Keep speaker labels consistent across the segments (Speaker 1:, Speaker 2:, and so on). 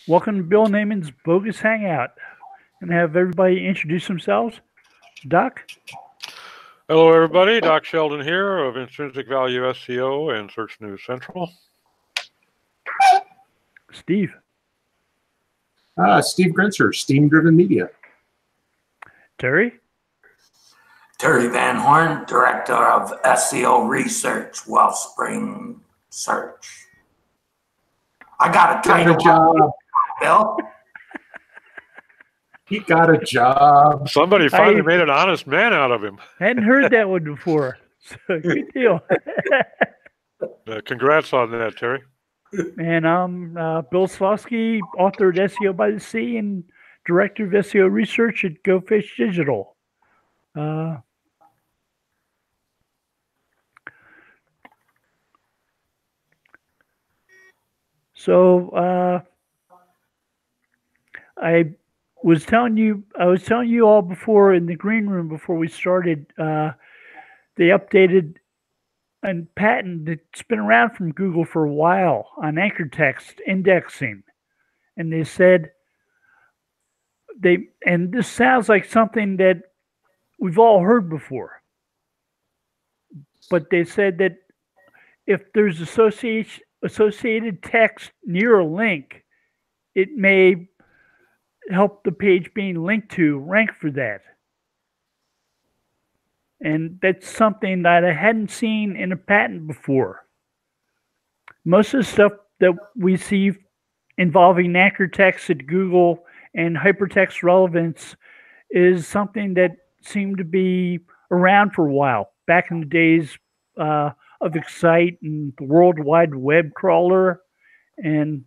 Speaker 1: Welcome to Bill Neyman's Bogus Hangout. And have everybody introduce themselves. Doc,
Speaker 2: Hello, everybody. Doc Sheldon here of Intrinsic Value SEO and Search News Central.
Speaker 1: Steve,
Speaker 3: Steve Grinzer, Steam Driven Media.
Speaker 1: Terry,
Speaker 4: Terry Van Horn, Director of SEO Research, Wellspring Search. I got a title
Speaker 3: job,
Speaker 4: Bill.
Speaker 3: He got a job.
Speaker 2: Somebody finally made an honest man out of him.
Speaker 1: hadn't heard that one before. So good deal.
Speaker 2: Congrats on that, Terry.
Speaker 1: And I'm Bill Slosky, author at SEO by the Sea and director of SEO research at Go Fish Digital. So I was telling you all before in the green room before we started. They updated a patent that's been around from Google for a while on anchor text indexing, and they said and this sounds like something that we've all heard before, but they said that if there's associated text near a link, it may help the page being linked to rank for that. And that's something that I hadn't seen in a patent before. Most of the stuff that we see involving anchor text at Google and hypertext relevance is something that seemed to be around for a while, back in the days of Excite and the World Wide Web crawler. And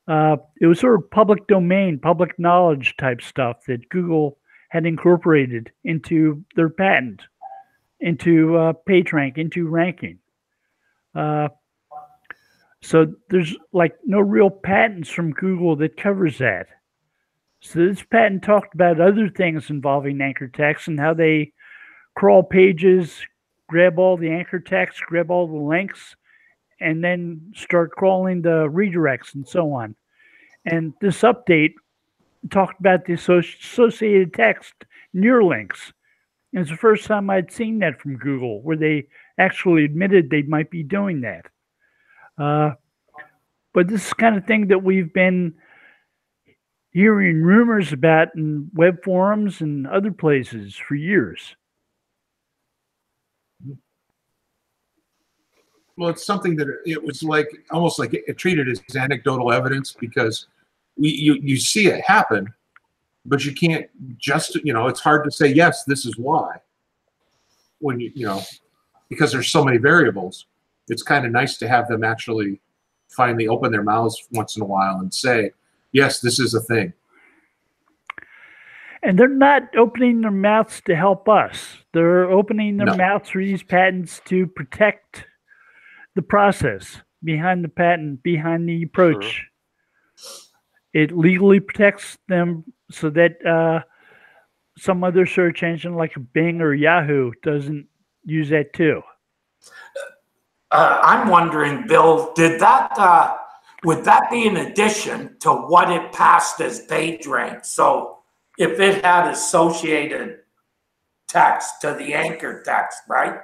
Speaker 1: it was sort of public domain, public knowledge type stuff that Google had incorporated into their patent, into PageRank, into ranking. So there's like no real patents from Google that covers that. So this patent talked about other things involving anchor text and how they crawl pages, grab all the anchor text, grab all the links, and then start crawling the redirects and so on. And this update talked about the associated text near links. And it's the first time I'd seen that from Google, where they actually admitted they might be doing that. But this is the kind of thing that we've been hearing rumors about in web forums and other places for years.
Speaker 3: Well, it's something that it was like almost like it treated as anecdotal evidence, because you see it happen, but you can't just, it's hard to say, yes, this is why, when because there's so many variables. It's kind of nice to have them actually finally open their mouths once in a while and say, yes, this is a thing.
Speaker 1: And they're not opening their mouths to help us. They're opening their mouths for these patents to protect the process behind the patent, behind the approach.
Speaker 2: Sure.
Speaker 1: It legally protects them so that some other search engine like Bing or Yahoo doesn't use that too.
Speaker 4: I'm wondering, Bill, would that be in addition to what it passed as PageRank? So if it had associated text to the anchor text, right?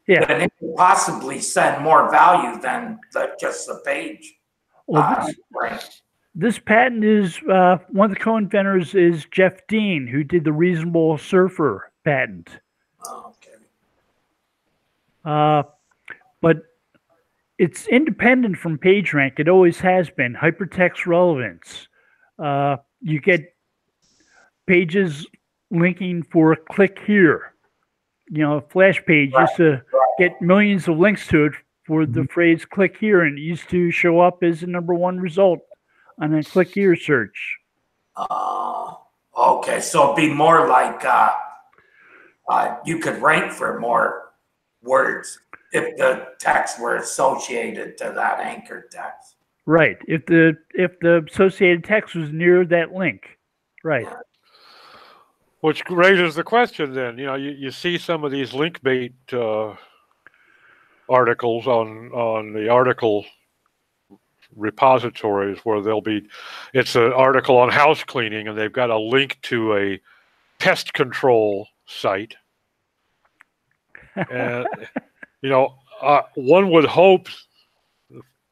Speaker 1: Yeah.
Speaker 4: Then it could possibly send more value than just the page.
Speaker 1: Well, this patent is, one of the co-inventors is Jeff Dean, who did the Reasonable Surfer patent.
Speaker 4: Oh, okay.
Speaker 1: But it's independent from PageRank. It always has been. Hypertext relevance. You get pages linking for a click here. A flash page used to get millions of links to it for the phrase click here, and it used to show up as the #1 result on a click here search.
Speaker 4: Okay, so it'd be more like you could rank for more words if the text were associated to that anchor text.
Speaker 1: Right. If the associated text was near that link. Right.
Speaker 4: Yeah.
Speaker 2: Which raises the question then, you see some of these link bait articles on the article repositories where it's an article on house cleaning and they've got a link to a pest control site. And, one would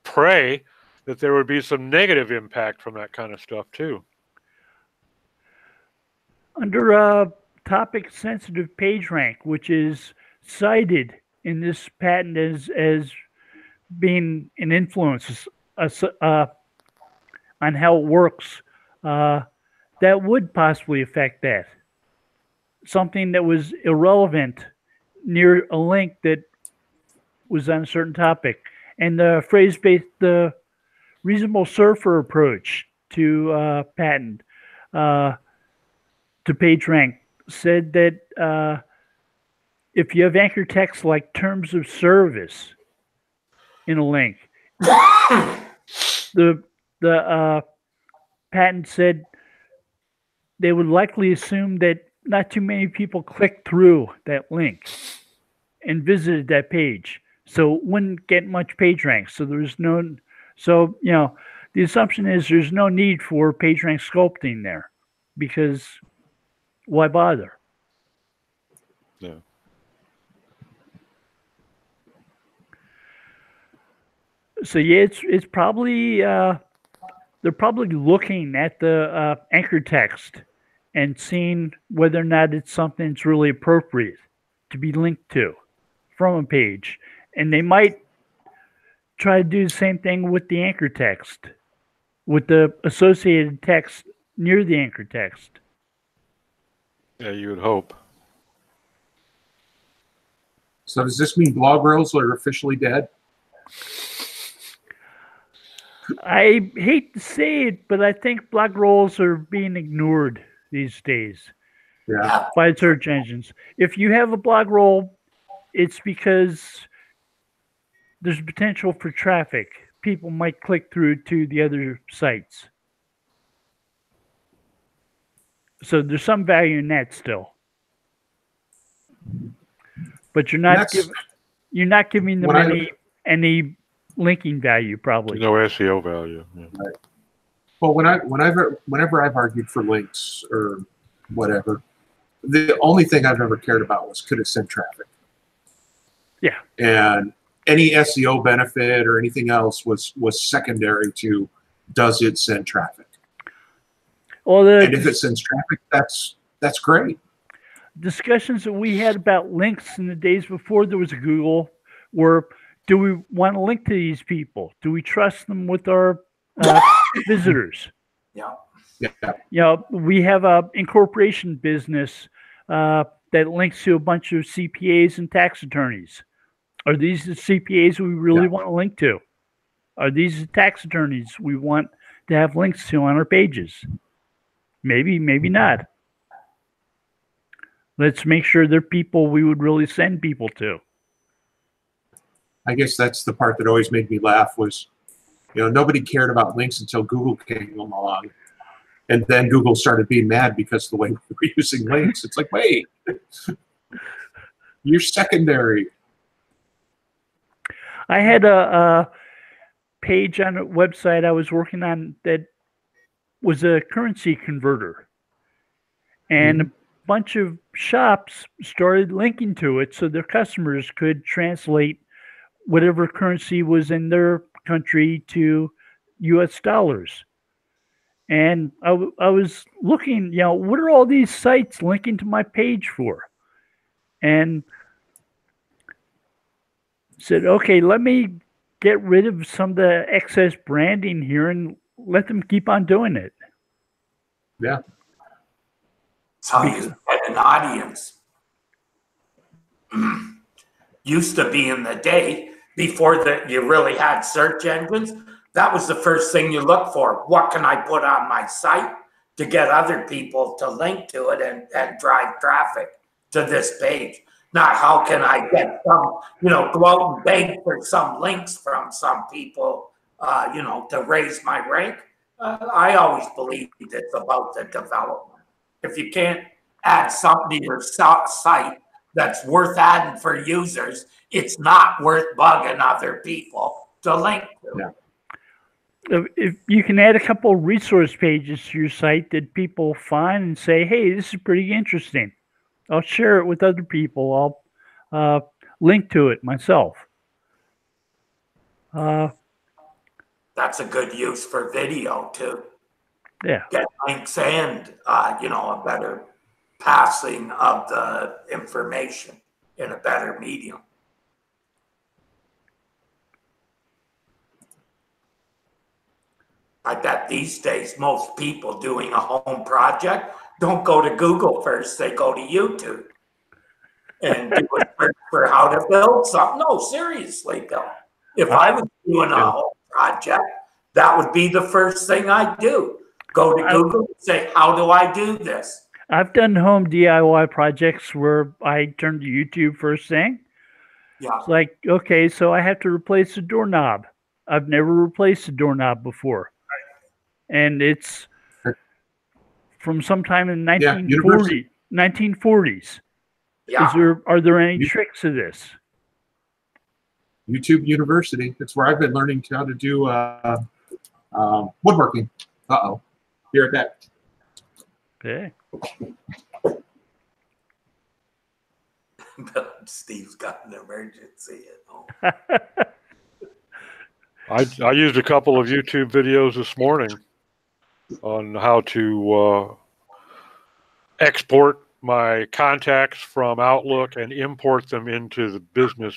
Speaker 2: pray that there would be some negative impact from that kind of stuff too.
Speaker 1: Under topic sensitive page rank, which is cited in this patent as being an influence on how it works, that would possibly affect that. Something that was irrelevant near a link that was on a certain topic. And the phrase-based, the reasonable surfer approach to patent, to page rank, said that if you have anchor text like terms of service in a link, the patent said they would likely assume that not too many people clicked through that link and visited that page, so it wouldn't get much page rank. So the assumption is there's no need for page rank sculpting there, because why bother?
Speaker 2: Yeah.
Speaker 1: So yeah, it's probably they're probably looking at the anchor text and seeing whether or not it's something that's really appropriate to be linked to from a page, and they might try to do the same thing with the anchor text, with the associated text near the anchor text.
Speaker 2: Yeah, you would hope.
Speaker 3: So does this mean blog rolls are officially dead?
Speaker 1: I hate to say it, but I think blog rolls are being ignored these days by search engines. If you have a blog roll, it's because there's potential for traffic. People might click through to the other sites. So there's some value in that still. But you're not giving them any linking value, probably.
Speaker 2: No SEO value. Yeah.
Speaker 3: Right. Well, whenever I've argued for links or whatever, the only thing I've ever cared about was could it send traffic.
Speaker 1: Yeah.
Speaker 3: And any SEO benefit or anything else was secondary to does it send traffic.
Speaker 1: Well,
Speaker 3: and if it sends traffic, that's great.
Speaker 1: Discussions that we had about links in the days before there was a Google were, do we want to link to these people? Do we trust them with our visitors?
Speaker 4: Yeah.
Speaker 1: We have a incorporation business that links to a bunch of CPAs and tax attorneys. Are these the CPAs we really want to link to? Are these the tax attorneys we want to have links to on our pages? Maybe, maybe not. Let's make sure they're people we would really send people to.
Speaker 3: I guess that's the part that always made me laugh was, nobody cared about links until Google came along. And then Google started being mad because of the way we were using links. It's like, wait, you're secondary.
Speaker 1: I had a page on a website I was working on that was a currency converter. And a bunch of shops started linking to it so their customers could translate whatever currency was in their country to US dollars. And I was looking, what are all these sites linking to my page for? And said, okay, let me get rid of some of the excess branding here and let them keep on doing it.
Speaker 3: Yeah.
Speaker 4: That's how you get an audience. Used to be in the day before you really had search engines. That was the first thing you look for. What can I put on my site to get other people to link to it and drive traffic to this page? Not how can I get some, go out and beg for some links from some people, to raise my rank. I always believed it's about the development. If you can't add something to your site that's worth adding for users, it's not worth bugging other people to link to.
Speaker 3: Yeah.
Speaker 1: if you can add a couple of resource pages to your site that people find and say, hey, this is pretty interesting. I'll share it with other people. I'll link to it myself.
Speaker 4: That's a good use for video too.
Speaker 1: Yeah.
Speaker 4: Get links and, a better passing of the information in a better medium. I bet these days most people doing a home project don't go to Google first, they go to YouTube and do a search for how to build something. No, seriously, Bill. If I was doing a home project, that would be the first thing I'd do. Go to Google and say, how do I do this?
Speaker 1: I've done home DIY projects where I turn to YouTube first thing.
Speaker 4: Yeah.
Speaker 1: It's like, okay, so I have to replace the doorknob. I've never replaced a doorknob before. And it's from sometime in 1940s.
Speaker 4: Yeah.
Speaker 1: Are there any tricks to this?
Speaker 3: YouTube University. That's where I've been learning how to do woodworking. Uh-oh. Be right back.
Speaker 1: Okay.
Speaker 4: Steve's got an emergency at home.
Speaker 2: I used a couple of YouTube videos this morning on how to export my contacts from Outlook and import them into the business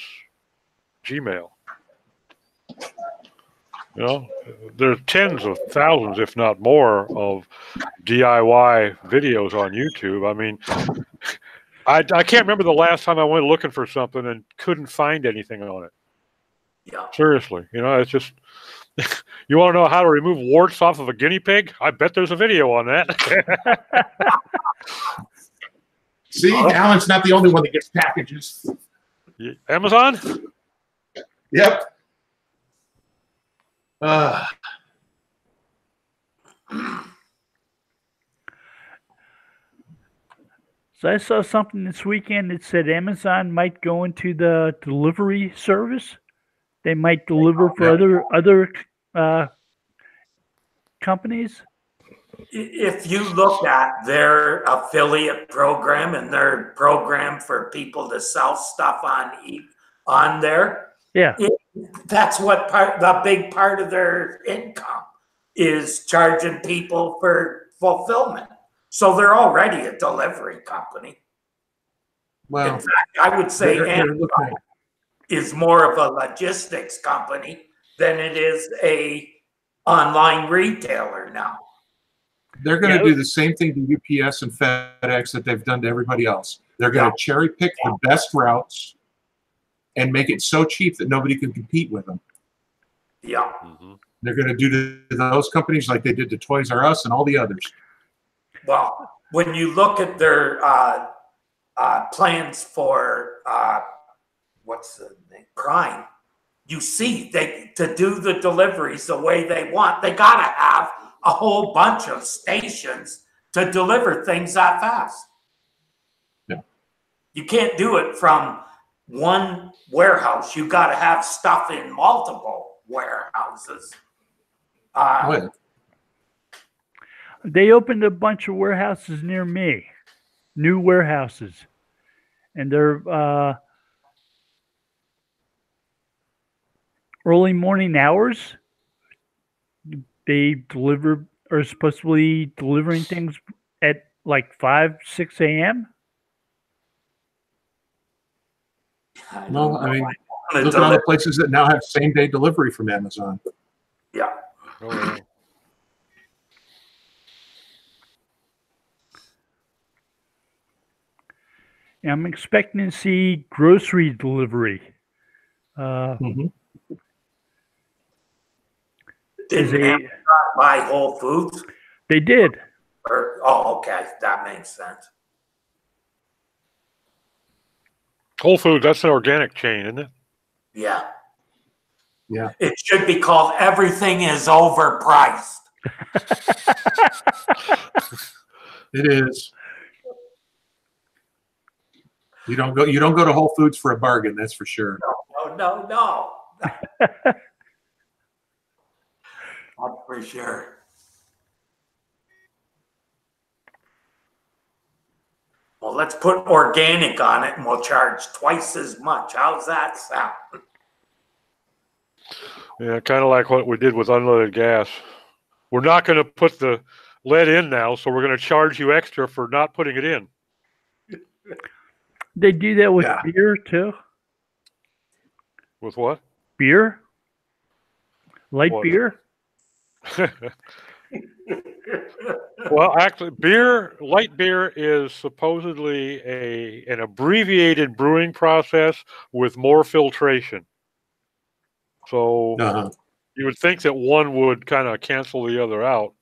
Speaker 2: Gmail. There are tens of thousands, if not more, of DIY videos on YouTube. I mean, I can't remember the last time I went looking for something and couldn't find anything on it.
Speaker 4: Yeah.
Speaker 2: Seriously, it's just, you want to know how to remove warts off of a guinea pig? I bet there's a video on that.
Speaker 3: See, Alan's not the only one that gets packages.
Speaker 2: Amazon?
Speaker 3: Yep.
Speaker 1: So I saw something this weekend that said Amazon might go into the delivery service. They might deliver for other companies.
Speaker 4: If you look at their affiliate program and their program for people to sell stuff on there,
Speaker 1: yeah,
Speaker 4: that's what the big part of their income is, charging people for fulfillment. So they're already a delivery company.
Speaker 3: Well,
Speaker 4: in fact, I would say Amazon is more of a logistics company than it is a online retailer now.
Speaker 3: They're going to do the same thing to UPS and FedEx that they've done to everybody else. They're going to cherry pick the best routes and make it so cheap that nobody can compete with them.
Speaker 4: Yeah.
Speaker 2: Mm-hmm.
Speaker 3: They're going to do to those companies like they did to Toys R Us and all the others.
Speaker 4: Well, when you look at their plans for what's the name? Crime, you see to do the deliveries the way they want, they got to have a whole bunch of stations to deliver things that fast.
Speaker 3: Yeah.
Speaker 4: You can't do it from one warehouse. You got to have stuff in multiple warehouses.
Speaker 1: They opened a bunch of warehouses near me, new warehouses, and they're early morning hours. They are supposed to be delivering things at like 5, 6 a.m.
Speaker 3: No, I mean, look at all the places that now have same-day delivery from Amazon.
Speaker 4: Yeah.
Speaker 2: Oh, yeah.
Speaker 1: I'm expecting to see grocery delivery.
Speaker 4: Did Amazon buy Whole Foods?
Speaker 1: They did.
Speaker 4: Okay, that makes sense.
Speaker 2: Whole Foods, that's an organic chain, isn't it?
Speaker 4: Yeah.
Speaker 3: Yeah.
Speaker 4: It should be called Everything is Overpriced.
Speaker 3: It is. You don't go to Whole Foods for a bargain, that's for sure.
Speaker 4: No. That's for sure. Well, let's put organic on it and we'll charge twice as much. How's that sound?
Speaker 2: Yeah, kind of like what we did with unleaded gas. We're not going to put the lead in now, so we're going to charge you extra for not putting it in.
Speaker 1: They do that with
Speaker 3: Yeah.
Speaker 1: beer too.
Speaker 2: With what?
Speaker 1: Beer, light
Speaker 2: What?
Speaker 1: beer.
Speaker 2: Well, actually, light beer is supposedly an abbreviated brewing process with more filtration. So
Speaker 3: Uh-huh.
Speaker 2: you would think that one would kind of cancel the other out.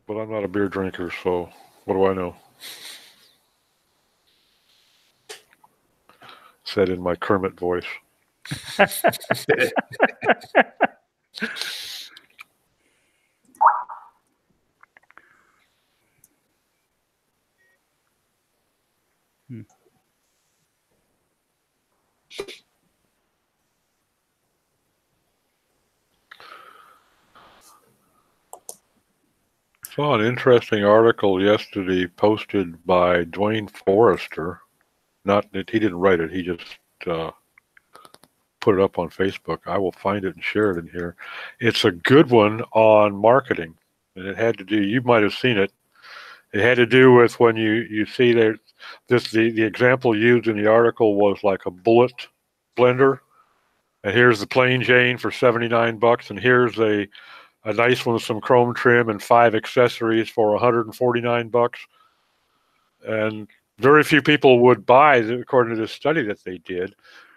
Speaker 2: But I'm not a beer drinker, so what do I know? Said in my Kermit voice. Saw an interesting article yesterday posted by Dwayne Forrester. Not that he didn't write it; he just put it up on Facebook. I will find it and share it in here. It's a good one on marketing, and it had to do. You might have seen it. It had to do with when you see there. The example used in the article was like a bullet blender, and here's the plain Jane for $79, and here's a nice one with some chrome trim and 5 accessories for $149. And very few people would buy, according to this study that they did,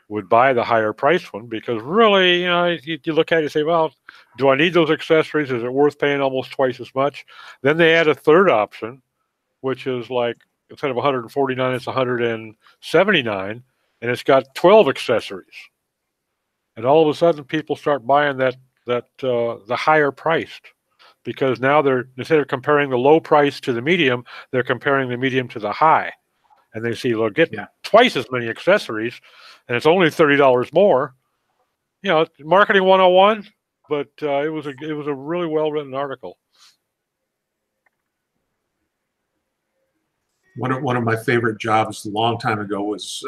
Speaker 2: would buy the higher price one because really, you look at it and say, well, do I need those accessories? Is it worth paying almost twice as much? Then they add a third option, which is like, instead of 149, it's 179, and it's got 12 accessories. And all of a sudden, people start buying the higher priced, because now instead of comparing the low price to the medium, they're comparing the medium to the high, and they see they'll get twice as many accessories, and it's only $30 more. Marketing 101, but it was a really well written article.
Speaker 3: One of my favorite jobs a long time ago was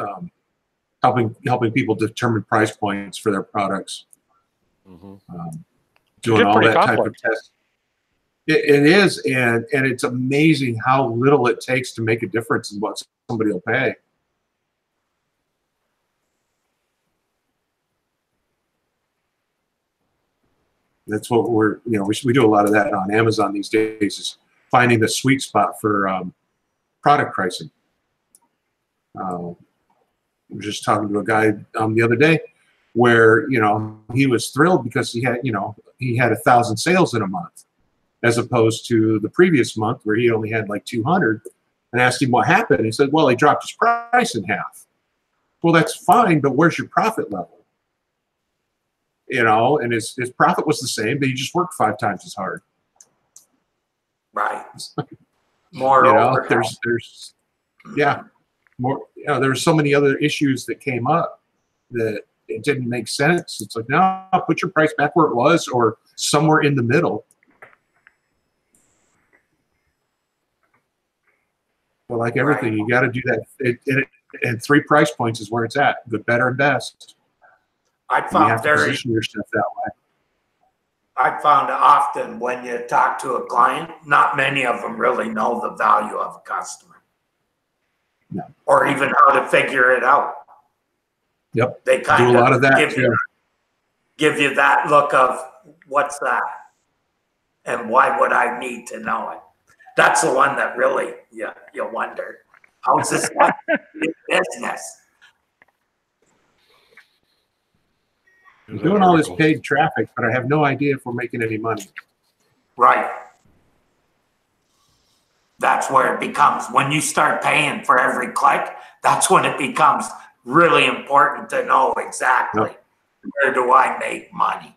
Speaker 3: helping people determine price points for their products.
Speaker 2: Mm-hmm.
Speaker 3: Doing all that type of test. It is, and it's amazing how little it takes to make a difference in what somebody will pay. That's what we do a lot of that on Amazon these days, is finding the sweet spot for product pricing. I was just talking to a guy the other day where he was thrilled because he had 1,000 sales in a month, as opposed to the previous month where he only had like 200. And asked him what happened. He said, well, he dropped his price in half. Well, that's fine, but where's your profit level? And his profit was the same, but he just worked 5 times as hard.
Speaker 4: Right. More
Speaker 3: there's more. There's so many other issues that came up that it didn't make sense. It's like, no, put your price back where it was, or somewhere in the middle. But like everything, you got to do that. And 3 price points is where it's at: good, better, and best.
Speaker 4: I found
Speaker 3: position yourself that way.
Speaker 4: I found often when you talk to a client, not many of them really know the value of a customer, or even how to figure it out.
Speaker 3: Yep,
Speaker 4: they kind
Speaker 3: do a lot of that.
Speaker 4: Give you that look of, what's that, and why would I need to know it? That's the one that really you wonder, how's this one business?
Speaker 3: I'm doing all this paid traffic, but I have no idea if we're making any money.
Speaker 4: Right. That's where it becomes, when you start paying for every click, that's when it becomes really important to know exactly where do I make money.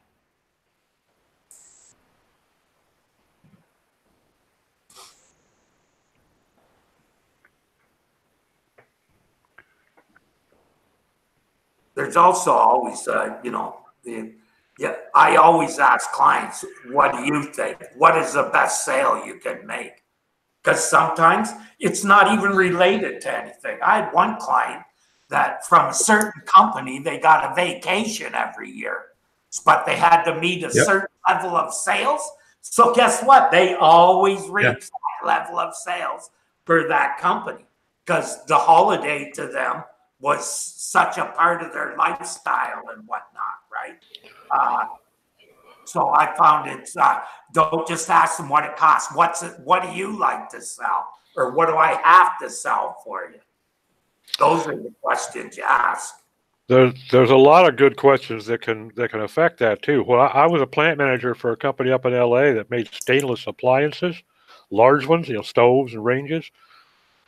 Speaker 4: there's also always, yeah, I always ask clients, what do you think? What is the best sale you can make? Because sometimes it's not even related to anything. I had one client that from a certain company, they got a vacation every year, but they had to meet a certain level of sales. So guess what? They always reach that level of sales for that company because the holiday to them was such a part of their lifestyle and whatnot, right? So I found it's don't just ask them what it costs. What do you like to sell, or what do I have to sell for you? Those are the questions you ask.
Speaker 2: There's a lot of good questions that can affect that too. Well, I was a plant manager for a company up in LA that made stainless appliances, large ones, stoves and ranges,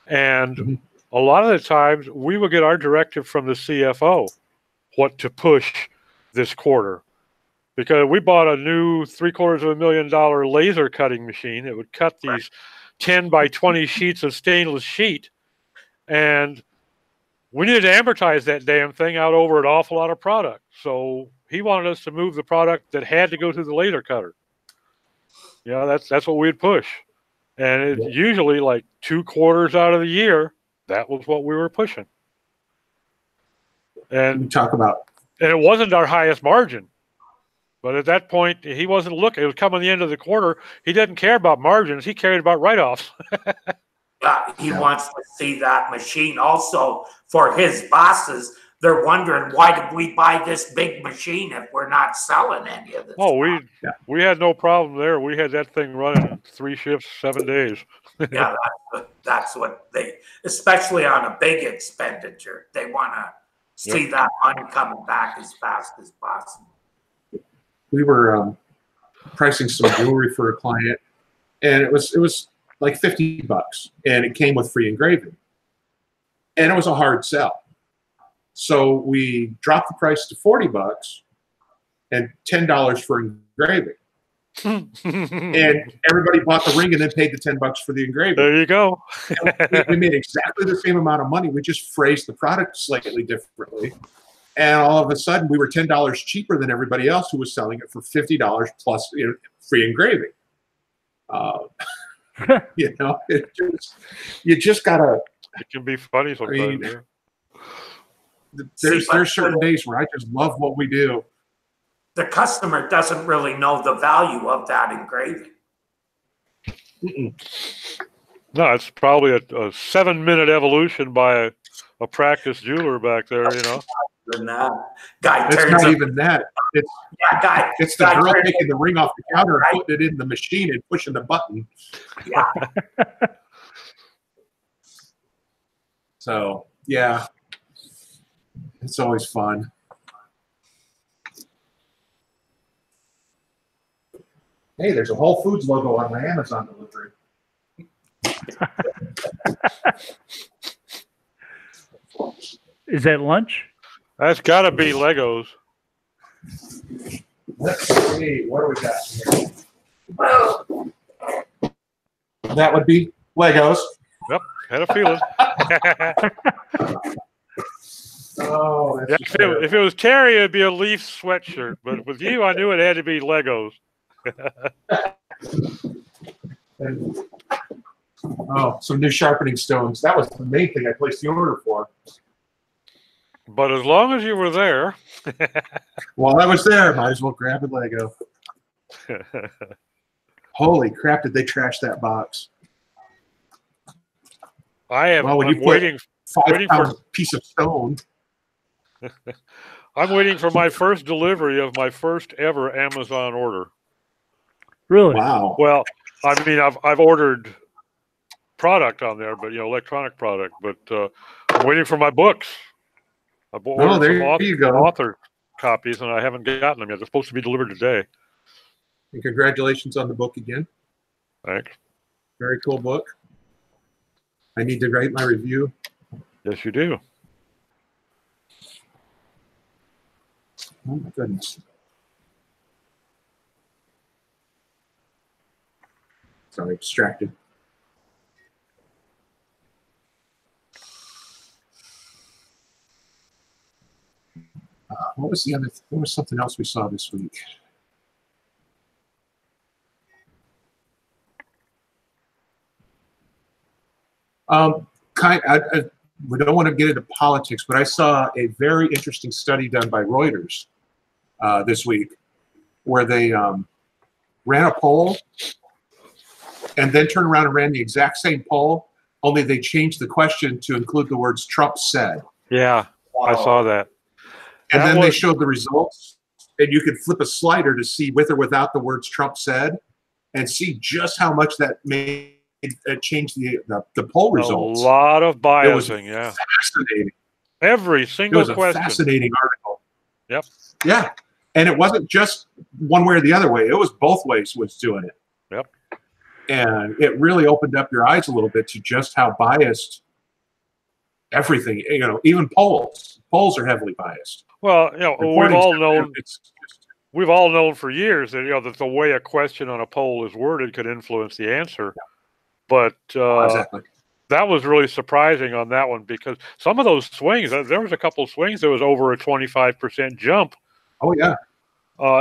Speaker 2: and a lot of the times we would get our directive from the CFO what to push this quarter. Because we bought a new $750,000 laser cutting machine that would cut these 10 by 20 sheets of stainless sheet. And we needed to amortize that damn thing out over an awful lot of product. So he wanted us to move the product that had to go through the laser cutter. That's what we'd push. And it's usually like 2 quarters out of the year, that was what we were pushing. And
Speaker 3: we talk about.
Speaker 2: And it wasn't our highest margin. But at that point, he wasn't looking. It was coming the end of the quarter. He didn't care about margins. He cared about write-offs.
Speaker 4: He wants to see that machine. Also, for his bosses, they're wondering, why did we buy this big machine if we're not selling any of this?
Speaker 2: Oh, we had no problem there. We had that thing running 3 shifts, 7 days.
Speaker 4: Yeah, that's what they, especially on a big expenditure, they want to see that money coming back as fast as possible.
Speaker 3: We were pricing some jewelry for a client, and it was like $50, and it came with free engraving, and it was a hard sell. So we dropped the price to $40 and $10 for engraving, and everybody bought the ring and then paid the $10 for the engraving.
Speaker 2: There you go.
Speaker 3: we made exactly the same amount of money. We just phrased the product slightly differently. And all of a sudden, we were $10 cheaper than everybody else who was selling it for $50 plus free engraving. You just gotta.
Speaker 2: It can be funny sometimes.
Speaker 3: There's certain days where I just love what we do.
Speaker 4: The customer doesn't really know the value of that engraving.
Speaker 2: No, it's probably a 7-minute evolution by a practiced jeweler back there,
Speaker 4: Than that. Guy
Speaker 3: it's
Speaker 4: turns
Speaker 3: not even that. It's the girl taking the ring off the counter and putting it in the machine and pushing the button.
Speaker 4: Yeah.
Speaker 3: So, yeah. It's always fun. Hey, there's a Whole Foods logo on my Amazon delivery.
Speaker 1: Is that lunch?
Speaker 2: That's got to be Legos.
Speaker 3: Let's see. What do we got here? That would be Legos.
Speaker 2: Yep, had a feeling.
Speaker 3: Oh, that's
Speaker 2: if it was Terry, it'd be a Leafs sweatshirt. But with you, I knew it had to be Legos.
Speaker 3: Some new sharpening stones. That was the main thing I placed the order for.
Speaker 2: But as long as you were there.
Speaker 3: While I was there, might as well grab a Lego. Holy crap, did they trash that box?
Speaker 2: I'm waiting for
Speaker 3: a piece of stone.
Speaker 2: I'm waiting for my first delivery of my first ever Amazon order.
Speaker 1: Really?
Speaker 3: Wow.
Speaker 2: Well, I mean, I've ordered product on there, but electronic product. But I'm waiting for my books. I've ordered some author copies, and I haven't gotten them yet. They're supposed to be delivered today.
Speaker 3: And congratulations on the book again.
Speaker 2: Thanks.
Speaker 3: Very cool book. I need to write my review.
Speaker 2: Yes, you do.
Speaker 3: Oh my goodness. Sorry, distracted. What was the other? There was something else we saw this week. We don't want to get into politics, but I saw a very interesting study done by Reuters this week, where they ran a poll and then turned around and ran the exact same poll, only they changed the question to include the words Trump said.
Speaker 2: Yeah, I saw that.
Speaker 3: And then they showed the results, and you could flip a slider to see with or without the words Trump said, and see just how much that made change the poll results.
Speaker 2: A lot of biasing, yeah.
Speaker 3: Fascinating.
Speaker 2: Every single
Speaker 3: question. It was a fascinating article.
Speaker 2: Yep.
Speaker 3: Yeah. And it wasn't just one way or the other way. It was both ways was doing it.
Speaker 2: Yep.
Speaker 3: And it really opened up your eyes a little bit to just how biased everything, even polls. Polls are heavily biased.
Speaker 2: Well, we've all known for years that, that the way a question on a poll is worded could influence the answer. Yeah. But
Speaker 3: exactly.
Speaker 2: That was really surprising on that one, because some of those swings, there was a couple of swings that was over a 25% jump.
Speaker 3: Oh, yeah.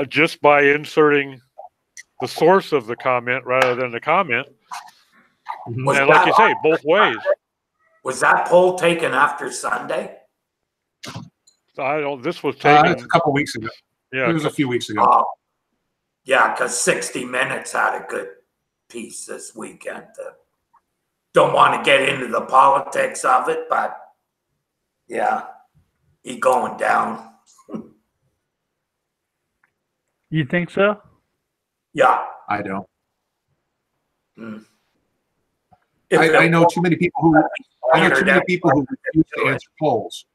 Speaker 2: Just by inserting the source of the comment rather than the comment. Mm-hmm. And like you say, both ways.
Speaker 4: Was that poll taken after Sunday?
Speaker 2: This was taken
Speaker 3: a couple weeks ago.
Speaker 2: Yeah.
Speaker 3: It was a few weeks ago.
Speaker 4: Yeah, because 60 Minutes had a good piece this weekend. Don't want to get into the politics of it, but yeah, he going down.
Speaker 1: You think so?
Speaker 4: Yeah.
Speaker 3: I don't.
Speaker 4: Mm.
Speaker 3: I know too many people who refuse to answer polls.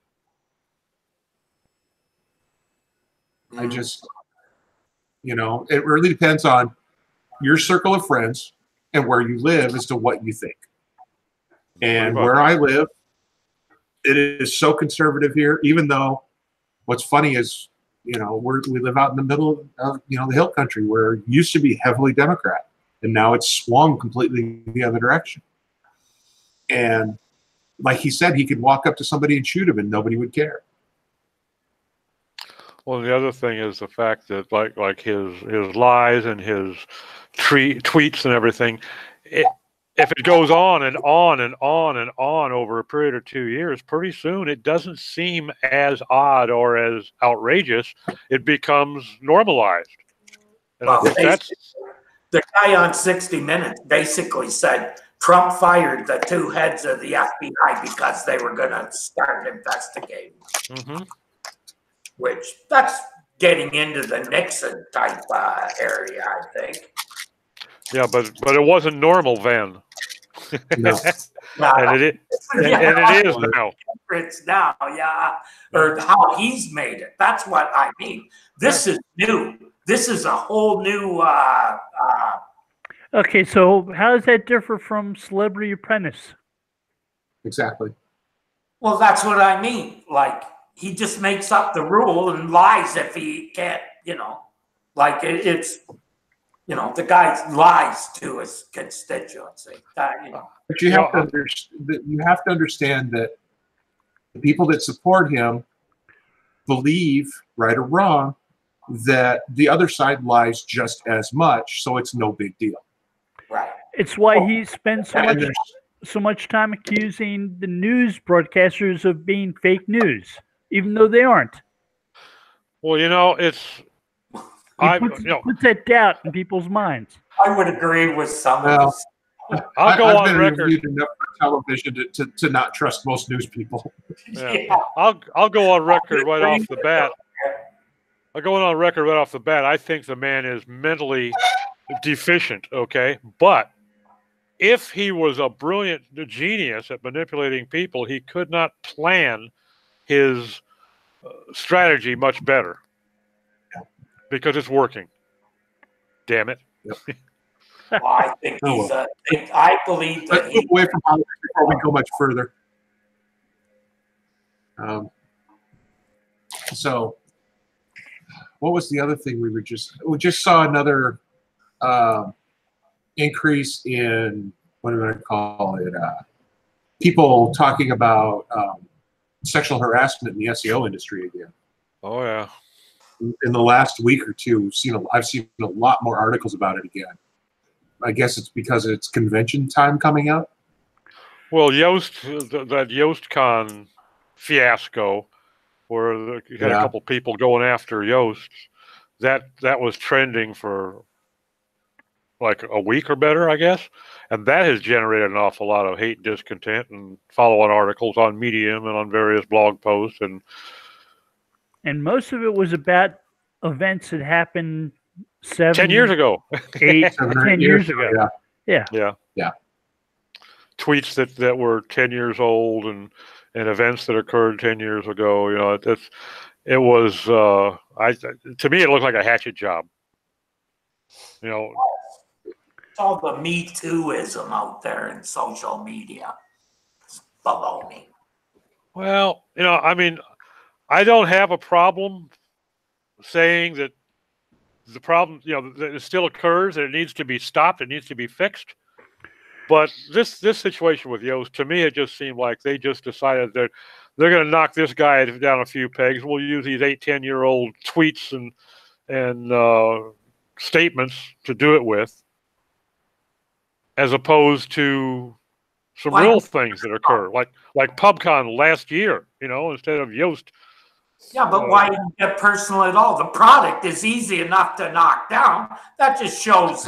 Speaker 3: I just, it really depends on your circle of friends and where you live as to what you think. And where I live, it is so conservative here, even though what's funny is, we live out in the middle of, the hill country, where it used to be heavily Democrat, and now it's swung completely the other direction. And like he said, he could walk up to somebody and shoot him and nobody would care.
Speaker 2: Well, the other thing is the fact that like his lies and his tweets and everything, if it goes on and on and on and on over a period of 2 years, pretty soon it doesn't seem as odd or as outrageous. It becomes normalized. And
Speaker 4: well, the guy on 60 Minutes basically said Trump fired the two heads of the FBI because they were going to start investigating.
Speaker 2: Mm-hmm.
Speaker 4: Which, that's getting into the Nixon type area, I think.
Speaker 2: Yeah, but it wasn't normal then.
Speaker 3: No.
Speaker 2: And it is now.
Speaker 4: It's now, yeah. Or how he's made it. That's what I mean. This is new. This is a whole new...
Speaker 1: Okay, so how does that differ from Celebrity Apprentice?
Speaker 3: Exactly.
Speaker 4: Well, that's what I mean. Like, he just makes up the rule and lies if he can't, like it's, the guy lies to his constituency.
Speaker 3: But you have to understand that the people that support him believe, right or wrong, that the other side lies just as much, so it's no big deal.
Speaker 4: Right.
Speaker 1: It's why he spends so much time accusing the news broadcasters of being fake news, even though they aren't.
Speaker 2: Well, puts
Speaker 1: that doubt in people's minds.
Speaker 4: I would agree with some of this.
Speaker 2: I've been
Speaker 3: record enough for television to not trust most news people.
Speaker 2: Yeah. I'll go on record right off the bat. I think the man is mentally deficient. Okay, but if he was a brilliant genius at manipulating people, he could not plan his strategy much better, because it's working. Damn it.
Speaker 3: Yep.
Speaker 4: Well, I think I believe that
Speaker 3: Let's move away from politics before we go much further. So what was the other thing we just saw another increase in, what am I going to call it? People talking about sexual harassment in the SEO industry again.
Speaker 2: Oh yeah.
Speaker 3: In the last week or two, I've seen a lot more articles about it again. I guess it's because it's convention time coming up.
Speaker 2: Well, that YostCon fiasco, where you had a
Speaker 3: Yeah.
Speaker 2: couple people going after Yoast, that was trending for like a week or better, I guess, and that has generated an awful lot of hate, discontent, and follow-on articles on Medium and on various blog posts. And
Speaker 1: most of it was about events that happened
Speaker 2: 10 years ago,
Speaker 1: 8,
Speaker 3: 7 or
Speaker 1: 10
Speaker 3: 8
Speaker 1: years ago.
Speaker 3: Yeah.
Speaker 1: Yeah.
Speaker 2: tweets that were 10 years old and events that occurred 10 years ago. You know, it was to me it looked like a hatchet job. You know,
Speaker 4: It's all the Me Too-ism out there in social media. It's baloney.
Speaker 2: well, you know, I mean, I don't have a problem saying that the problem, you know, that it still occurs and it needs to be stopped, it needs to be fixed. But this situation with Yoast, to me, it just seemed like they just decided that they're going to knock this guy down a few pegs. We'll use these 8-10-year-old tweets and statements to do it with, as opposed to some real things that occur, like PubCon last year. You know, instead of Yoast.
Speaker 4: Yeah, but why get personal at all? The product is easy enough to knock down. That just shows,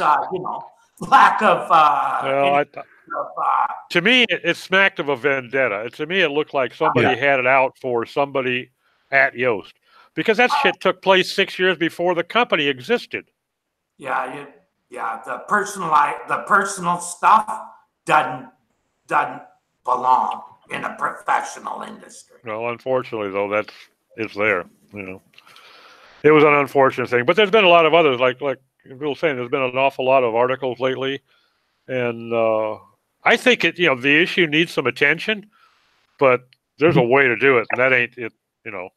Speaker 4: lack of.
Speaker 2: To me, it smacked of a vendetta. To me, it looked like somebody had it out for somebody at Yoast, because that shit took place 6 years before the company existed.
Speaker 4: Yeah. The personal stuff doesn't belong in a professional industry.
Speaker 2: Well, unfortunately, though, it's there. You know, it was an unfortunate thing, but there's been a lot of others. Like Bill was saying, there's been an awful lot of articles lately, and I think the issue needs some attention, but there's a way to do it, and that ain't it. You know.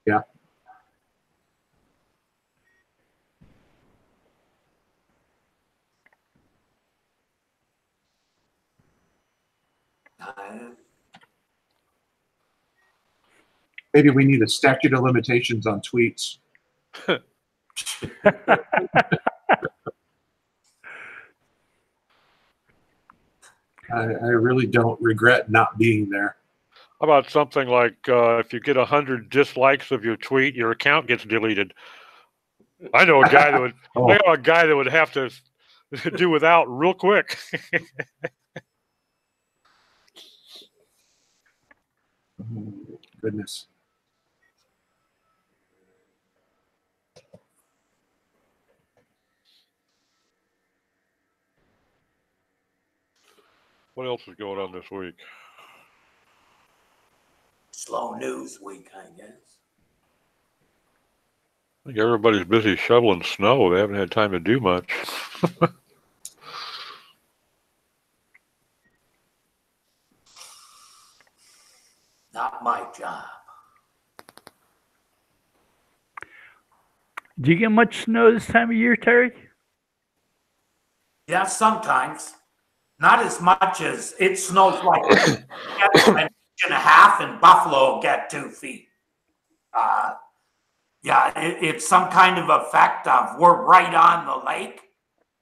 Speaker 3: Yeah. Maybe we need a statute of limitations on tweets. I really don't regret not being there.
Speaker 2: How about something like if you get 100 dislikes of your tweet, your account gets deleted? I know a guy that would. I know a guy that would have to do without real quick.
Speaker 3: Oh, goodness.
Speaker 2: What else is going on this week?
Speaker 4: Slow news week, I guess.
Speaker 2: I think everybody's busy shoveling snow. They haven't had time to do much.
Speaker 4: Not my job.
Speaker 1: Do you get much snow this time of year, Terry?
Speaker 4: Yeah, sometimes. Not as much as it snows like an inch and a half, and Buffalo will get 2 feet. It's some kind of effect of we're right on the lake.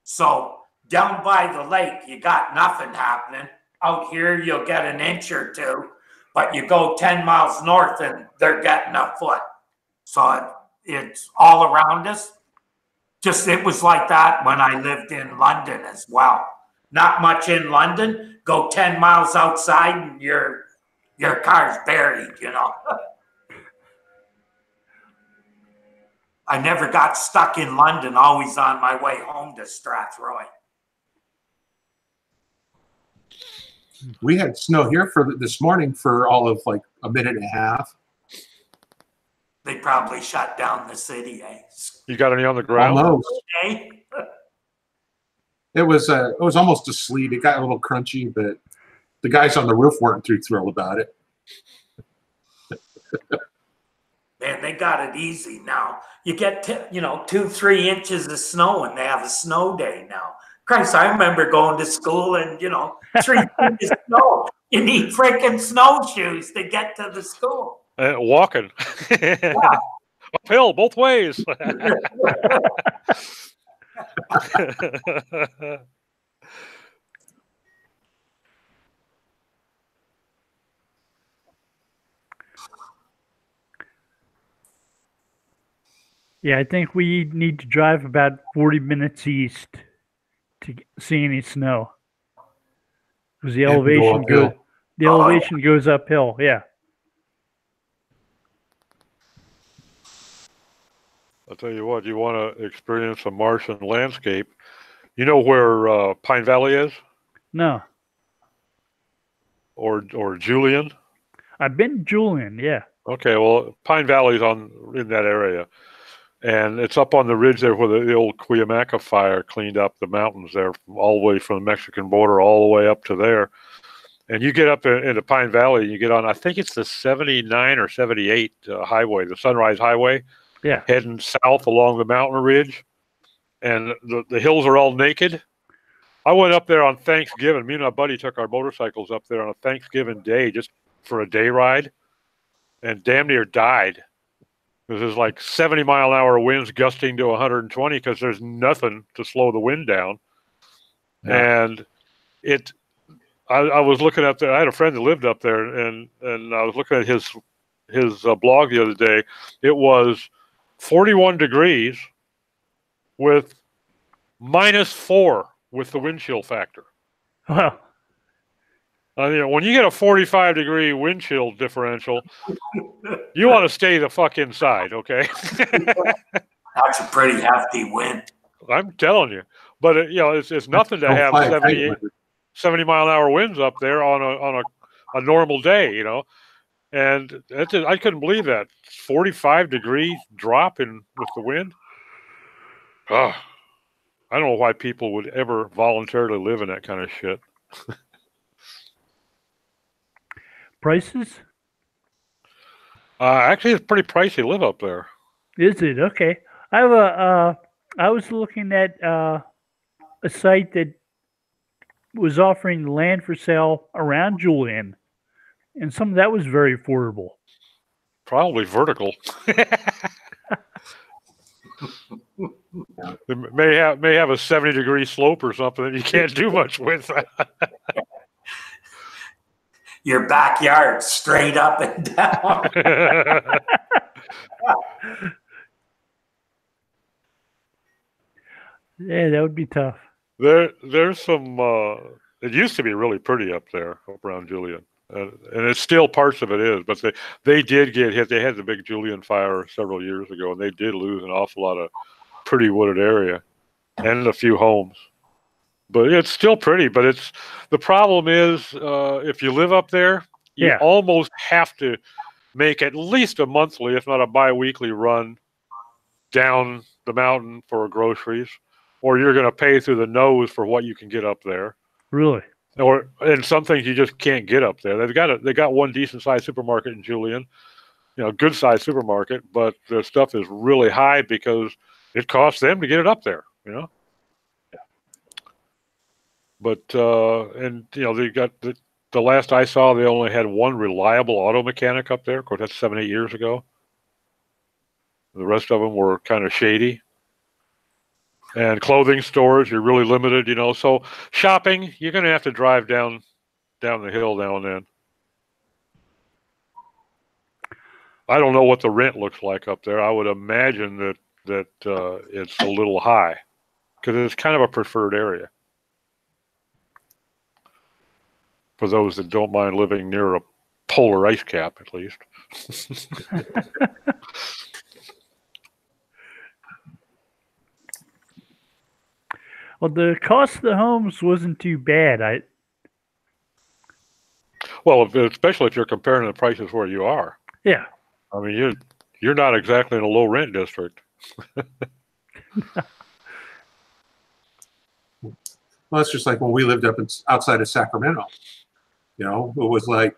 Speaker 4: So down by the lake, you got nothing happening. Out here, you'll get an inch or 2, but you go 10 miles north and they're getting a foot. So it's all around us. Just it was like that when I lived in London as well. Not much in London. Go 10 miles outside and your car's buried, you know. I never got stuck in London, always on my way home to Strathroy.
Speaker 3: We had snow here this morning for all of like a minute and a half.
Speaker 4: They probably shut down the city, eh?
Speaker 2: You got any on the ground?
Speaker 3: Almost.
Speaker 4: Eh?
Speaker 3: It was almost a sleet. It got a little crunchy, but the guys on the roof weren't too thrilled about it.
Speaker 4: Man, they got it easy now. You get 2-3 inches of snow, and they have a snow day now. Christ, I remember going to school and 3 feet of snow. You need freaking snowshoes to get to the school.
Speaker 2: Walking. Uphill both ways.
Speaker 1: Yeah, I think we need to drive about 40 minutes east to see any snow. Because the
Speaker 3: And go
Speaker 1: elevation goes
Speaker 3: uphill.
Speaker 1: the elevation goes uphill. Yeah.
Speaker 2: I'll tell you what, you want to experience a Martian landscape. You know where Pine Valley is?
Speaker 1: No.
Speaker 2: Or Julian?
Speaker 1: I've been to Julian, yeah.
Speaker 2: Okay, well, Pine Valley's in that area. And it's up on the ridge there where the old Cuyamaca fire cleaned up the mountains there, all the way from the Mexican border all the way up to there. And you get up into Pine Valley, and you get on, I think it's the 79 or 78 highway, the Sunrise Highway,
Speaker 1: Yeah.
Speaker 2: heading south along the mountain ridge. And the hills are all naked. I went up there on Thanksgiving. Me and my buddy took our motorcycles up there on a Thanksgiving day just for a day ride, and damn near died. There's like 70-mile-an-hour winds gusting to 120 because there's nothing to slow the wind down. Yeah. And I was looking up there. I had a friend that lived up there, and I was looking at his blog the other day. It was 41 degrees with -4 with the wind chill factor.
Speaker 1: Wow.
Speaker 2: When you get a 45-degree wind chill differential, you want to stay the fuck inside, okay?
Speaker 4: That's a pretty hefty wind.
Speaker 2: I'm telling you. But it's nothing to have 70-mile-an-hour winds up there on a normal day, And I couldn't believe that 45-degree drop with the wind. Oh, I don't know why people would ever voluntarily live in that kind of shit.
Speaker 1: Prices?
Speaker 2: Actually, it's pretty pricey to live up there.
Speaker 1: Is it? Okay. I was looking at a site that was offering land for sale around Julian, and some of that was very affordable.
Speaker 2: Probably vertical. It may have a 70-degree slope or something that you can't do much with.
Speaker 4: Your backyard straight up and down.
Speaker 1: Yeah, that would be tough.
Speaker 2: There's some. It used to be really pretty up there, up around Julian, and it's still parts of it is. But they did get hit. They had the big Julian fire several years ago, and they did lose an awful lot of pretty wooded area and a few homes. But it's still pretty. But the problem is if you live up there, you almost have to make at least a monthly, if not a bi-weekly run down the mountain for groceries, or you're going to pay through the nose for what you can get up there.
Speaker 1: Really?
Speaker 2: And some things you just can't get up there. They got one decent sized supermarket in Julian, good sized supermarket, but the stuff is really high because it costs them to get it up there, But they got the last I saw, they only had one reliable auto mechanic up there. Of course, that's 7-8 years ago. The rest of them were kind of shady. And clothing stores, you're really limited, So shopping, you're going to have to drive down the hill now and then. I don't know what the rent looks like up there. I would imagine that it's a little high because it's kind of a preferred area for those that don't mind living near a polar ice cap, at least.
Speaker 1: Well, the cost of the homes wasn't too bad.
Speaker 2: Well, especially if you're comparing the prices where you are.
Speaker 1: Yeah.
Speaker 2: I mean, you're not exactly in a low rent district.
Speaker 3: Well, it's just like when we lived outside of Sacramento. It was like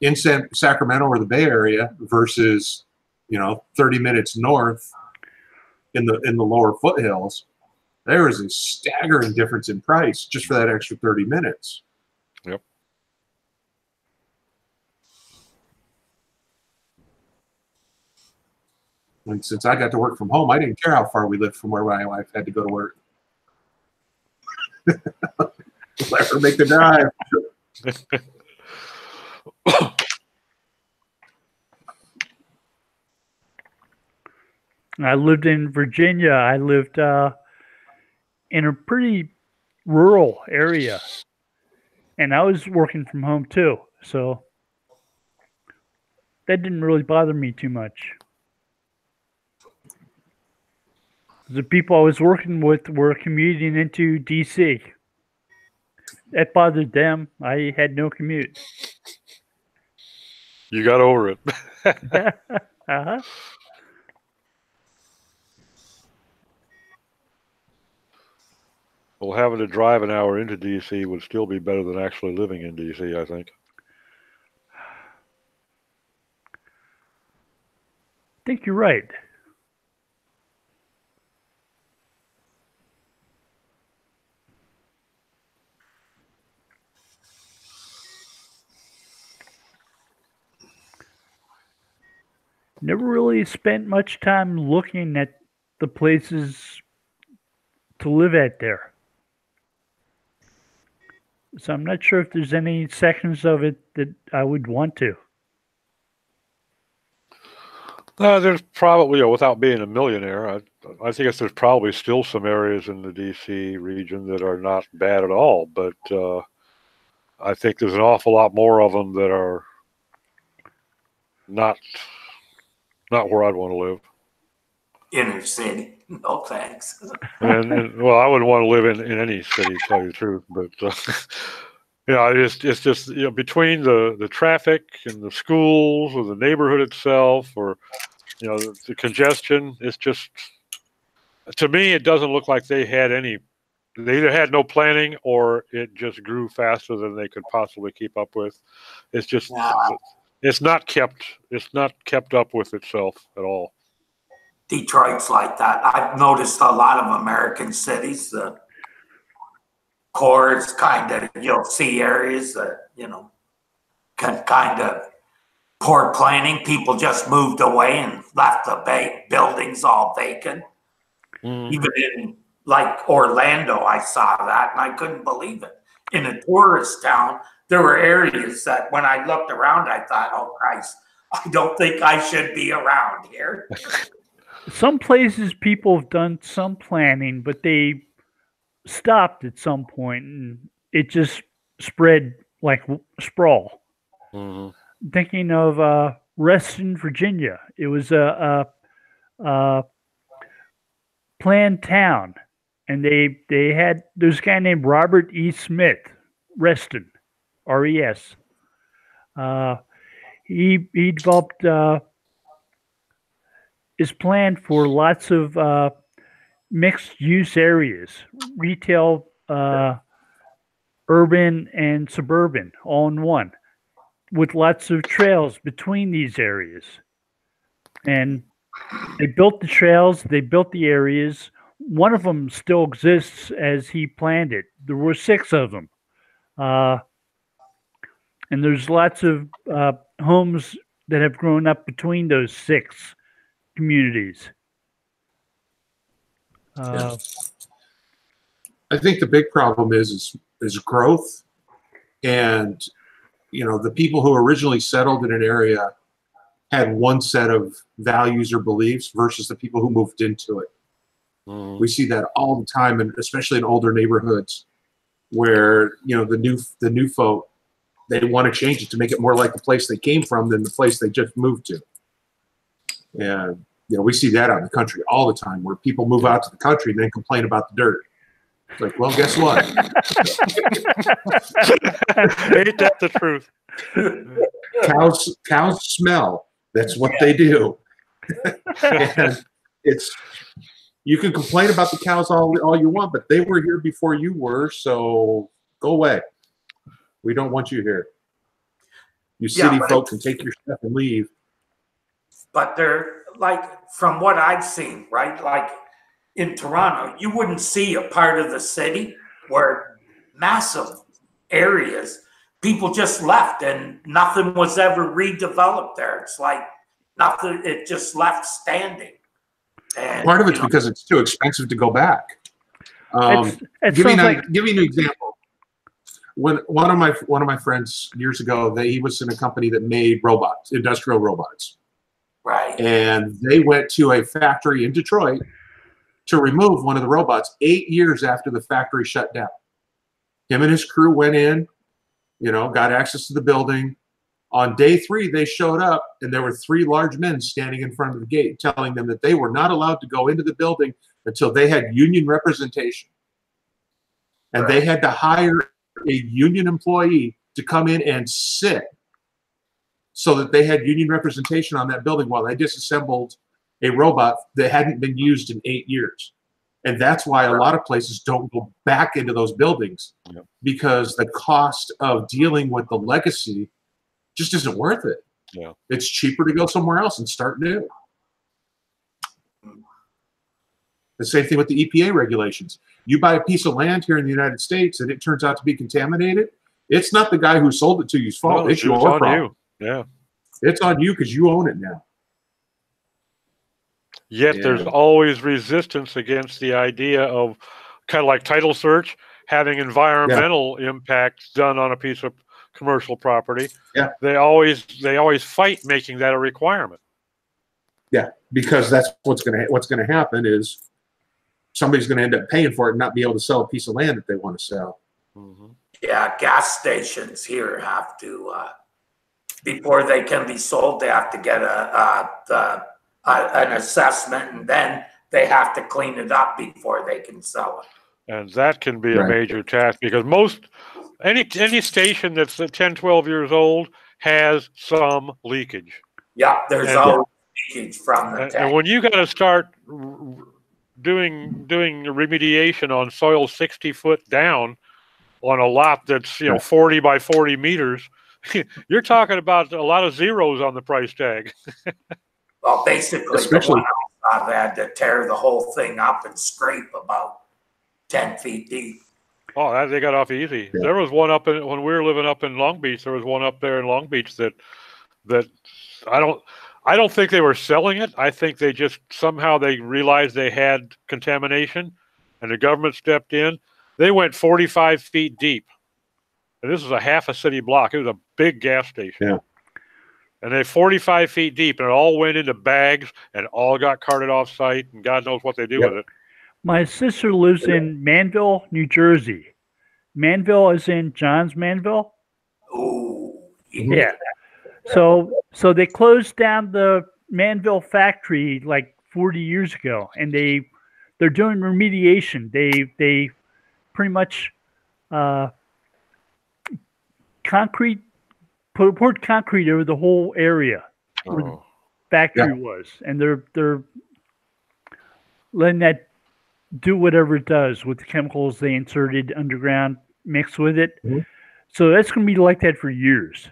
Speaker 3: in Sacramento or the Bay Area versus 30 minutes north in the lower foothills. There was a staggering difference in price just for that extra 30 minutes.
Speaker 2: Yep.
Speaker 3: And since I got to work from home, I didn't care how far we lived from where my wife had to go to work. Let her make the drive.
Speaker 1: I lived in Virginia. I lived in a pretty rural area, and I was working from home too. So that didn't really bother me too much. The people I was working with were commuting into DC. That bothered them. I had no commute.
Speaker 2: You got over it.
Speaker 1: Uh-huh.
Speaker 2: Well, having to drive an hour into DC would still be better than actually living in DC, I think.
Speaker 1: I think you're right. Never really spent much time looking at the places to live at there. So I'm not sure if there's any sections of it that I would want to.
Speaker 2: There's probably, without being a millionaire, I think there's probably still some areas in the DC region that are not bad at all, but I think there's an awful lot more of them that are not where I'd want to live.
Speaker 4: Inner city. No thanks.
Speaker 2: And well, I wouldn't want to live in any city, to tell you the truth. But it's just between the traffic and the schools or the neighborhood itself, or the congestion. It's just, to me, it doesn't look like they had any. They either had no planning or it just grew faster than they could possibly keep up with. It's just. It's not kept up with itself at all.
Speaker 4: Detroit's like that. I've noticed a lot of American cities, the cores kind of, you'll see areas that, can kind of poor planning. People just moved away and left the buildings all vacant. Even in like Orlando, I saw that and I couldn't believe it. In a tourist town, there were areas that when I looked around, I thought, oh, Christ, I don't think I should be around here.
Speaker 1: Some places people have done some planning, but they stopped at some point and it just spread like sprawl.
Speaker 2: Mm-hmm.
Speaker 1: Thinking of Reston, Virginia. It was a planned town, and they had, there's a guy named Robert E. Smith, Reston. RES. He developed his plan for lots of mixed use areas, retail, urban, and suburban, all in one, with lots of trails between these areas. And they built the trails, they built the areas. One of them still exists as he planned it. There were 6 of them. And there's lots of homes that have grown up between those 6 communities.
Speaker 3: I think the big problem is growth, and the people who originally settled in an area had one set of values or beliefs versus the people who moved into it. We see that all the time, and especially in older neighborhoods, where the new folk, they want to change it to make it more like the place they came from than the place they just moved to. And we see that out in the country all the time, where people move out to the country and then complain about the dirt. It's like, well, guess what?
Speaker 2: Ain't that the truth?
Speaker 3: Cows smell. That's what they do. And you can complain about the cows all you want, but they were here before you were, so go away. We don't want you here. You city folk can take your stuff and leave.
Speaker 4: But they're like, from what I've seen, right? Like in Toronto, you wouldn't see a part of the city where massive areas, people just left and nothing was ever redeveloped there. It's like nothing, it just left standing. And,
Speaker 3: Part of it's because it's too expensive to go back. Give me an example. When one of my friends years ago, he was in a company that made robots, industrial robots.
Speaker 4: right.
Speaker 3: And they went to a factory in Detroit to remove one of the robots 8 years after the factory shut down. Him and his crew went in, got access to the building. On day 3, they showed up, and there were 3 large men standing in front of the gate telling them that they were not allowed to go into the building until they had union representation. And they had to hire a union employee to come in and sit so that they had union representation on that building while they disassembled a robot that hadn't been used in 8 years. And that's why a lot of places don't go back into those buildings, because the cost of dealing with the legacy just isn't worth it.
Speaker 2: Yeah.
Speaker 3: It's cheaper to go somewhere else and start new. The same thing with the EPA regulations. You buy a piece of land here in the United States and it turns out to be contaminated, it's not the guy who sold it to you's fault.
Speaker 2: No,
Speaker 3: it's your problem.
Speaker 2: Yeah.
Speaker 3: It's on you because you own it now.
Speaker 2: Yet there's always resistance against the idea of, kind of like title search, having environmental impacts done on a piece of commercial property.
Speaker 3: Yeah.
Speaker 2: They always fight making that a requirement.
Speaker 3: Yeah, because that's what's gonna happen is somebody's gonna end up paying for it and not be able to sell a piece of land that they want to sell.
Speaker 2: Mm-hmm.
Speaker 4: Yeah, gas stations here have to, before they can be sold, they have to get an assessment, and then they have to clean it up before they can sell it.
Speaker 2: And that can be a major task, because any station that's 10, 12 years old has some leakage.
Speaker 4: Yeah, there's always leakage from the tank.
Speaker 2: And when you got to start doing remediation on soil 60 foot down on a lot that's 40 by 40 meters, you're talking about a lot of zeros on the price tag.
Speaker 4: Well, basically, the I've had to tear the whole thing up and scrape about 10 feet deep.
Speaker 2: Oh, they got off easy. Yeah. There was one when we were living up in Long Beach. There was one up there in Long Beach that I don't think they were selling it. I think they just somehow they realized they had contamination, and the government stepped in. They went 45 feet deep, and this was a half a city block. It was a big gas station.
Speaker 3: Yeah.
Speaker 2: And they 45 feet deep, and it all went into bags and all got carted off site, and God knows what they do with it.
Speaker 1: My sister lives in Manville, New Jersey. Manville is in Johns Manville.
Speaker 4: Oh,
Speaker 1: yeah. So they closed down the Manville factory like 40 years ago, and they're doing remediation. They pretty much poured concrete over the whole area where the factory was, and they're letting that do whatever it does with the chemicals they inserted underground mixed with it. Mm-hmm. So that's going to be like that for years.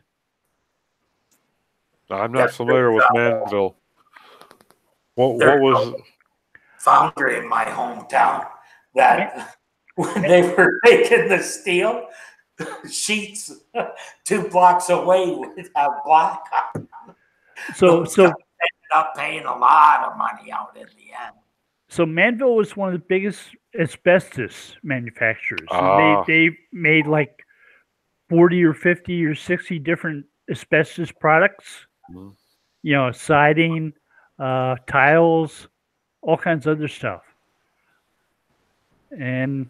Speaker 2: I'm not familiar with Manville. What was
Speaker 4: foundry in my hometown that when they were making the steel sheets 2 blocks away would have black.
Speaker 1: So
Speaker 4: ended up paying a lot of money out in the end.
Speaker 1: So Manville was one of the biggest asbestos manufacturers. They made like 40 or 50 or 60 different asbestos products. Mm-hmm. Siding, tiles, all kinds of other stuff. And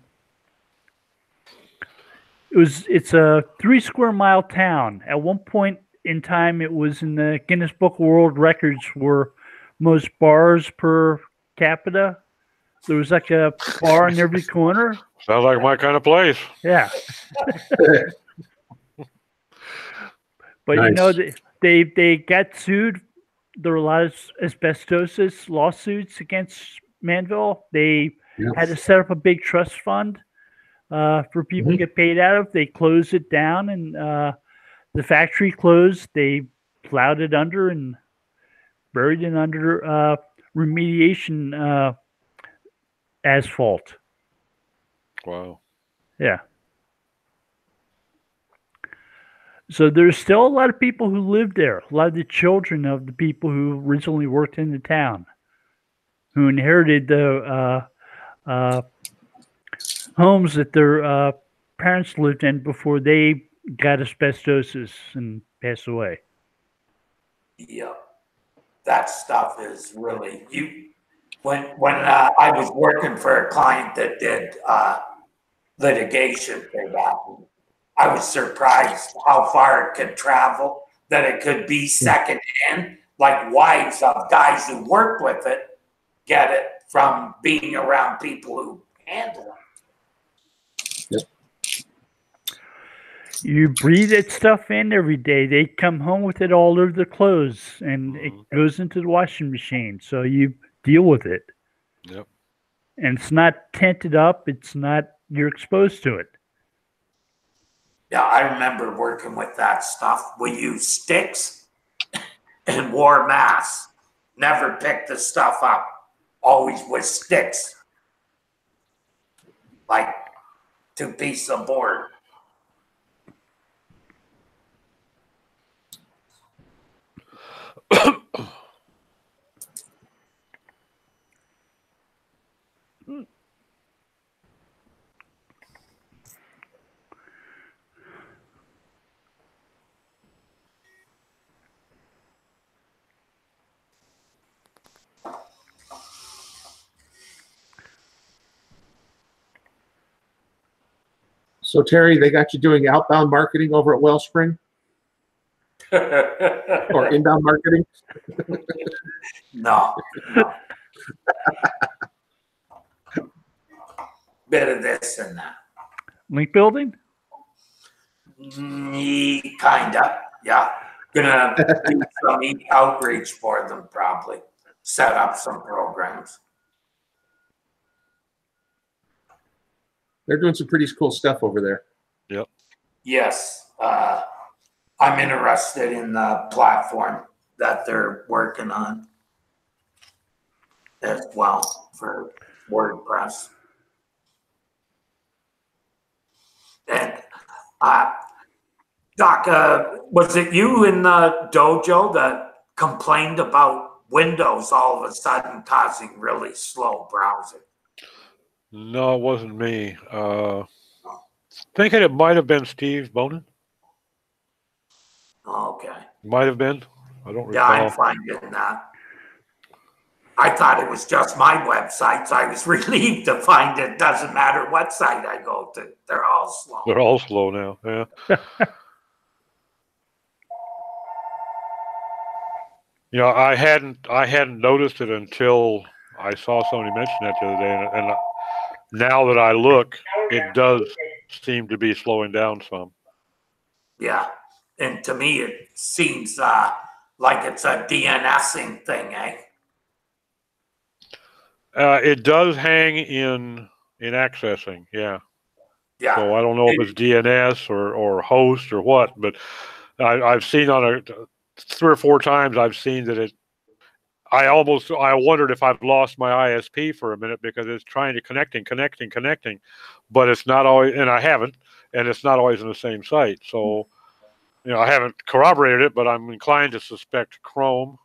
Speaker 1: it's a 3 square mile town. At one point in time, it was in the Guinness Book of World Records for most bars per capita. There was like a bar in every corner.
Speaker 2: Sounds like my kind of place.
Speaker 1: Yeah. But nice. They got sued. There were a lot of asbestosis lawsuits against Manville. They had to set up a big trust fund for people to get paid out of. They closed it down, and the factory closed. They plowed it under and buried it under remediation asphalt.
Speaker 2: Wow.
Speaker 1: Yeah. So there's still a lot of people who live there. A lot of the children of the people who originally worked in the town. who inherited the homes that their parents lived in before they got asbestosis and passed away.
Speaker 4: Yeah, that stuff is really when I was working for a client that did litigation for that, I was surprised how far it could travel, that it could be secondhand, like wives of guys who worked with it get it from being around people who handle it.
Speaker 1: You breathe that stuff in every day. They come home with it all over their clothes, and it goes into the washing machine. So you deal with it.
Speaker 2: Yep.
Speaker 1: And it's not tented up. It's not, you're exposed to it.
Speaker 4: Yeah, I remember working with that stuff. We used sticks and wore masks. Never picked the stuff up. Always with sticks. Like 2 pieces of board.
Speaker 3: So Terry, they got you doing outbound marketing over at Wellspring or inbound marketing?
Speaker 4: No. Bit of this and that.
Speaker 1: Link building?
Speaker 4: Kinda, yeah. Gonna do some outreach for them probably. Set up some programs.
Speaker 3: They're doing some pretty cool stuff over there.
Speaker 2: Yep.
Speaker 4: Yes. I'm interested in the platform that they're working on as well for WordPress. And Doc, was it you in the dojo that complained about Windows all of a sudden causing really slow browsing?
Speaker 2: No, it wasn't me. Thinking it might have been Steve Bonin.
Speaker 4: Okay.
Speaker 2: Might have been. I don't recall.
Speaker 4: Yeah, I'm finding that. I thought it was just my websites. I was relieved to find it doesn't matter what site I go to. They're all slow.
Speaker 2: They're all slow now. Yeah. You know, I hadn't noticed it until I saw somebody mention that the other day, and now that I look, it does seem to be slowing down some.
Speaker 4: Yeah, and to me, it seems like it's a DNSing thing, eh?
Speaker 2: It does hang in accessing, yeah.
Speaker 4: Yeah.
Speaker 2: So I don't know if it's DNS or host or what, but I've seen on 3 or 4 times I've seen that it. I wondered if I've lost my ISP for a minute because it's trying to connecting, but it's not always, and I haven't, and it's not always in the same site. So, you know, I haven't corroborated it, but I'm inclined to suspect Chrome.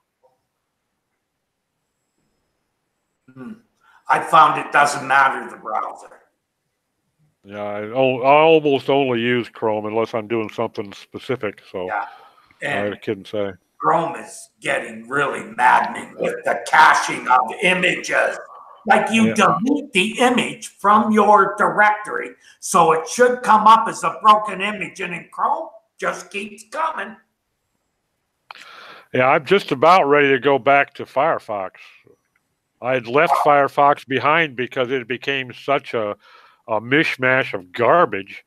Speaker 4: I found it doesn't matter the browser.
Speaker 2: Yeah, I almost only use Chrome unless I'm doing something specific. So
Speaker 4: yeah, and
Speaker 2: I couldn't say.
Speaker 4: Chrome is getting really maddening with the caching of images. Like you delete the image from your directory, so it should come up as a broken image, and in Chrome just keeps coming.
Speaker 2: Yeah, I'm just about ready to go back to Firefox. I had left Firefox behind because it became such a mishmash of garbage.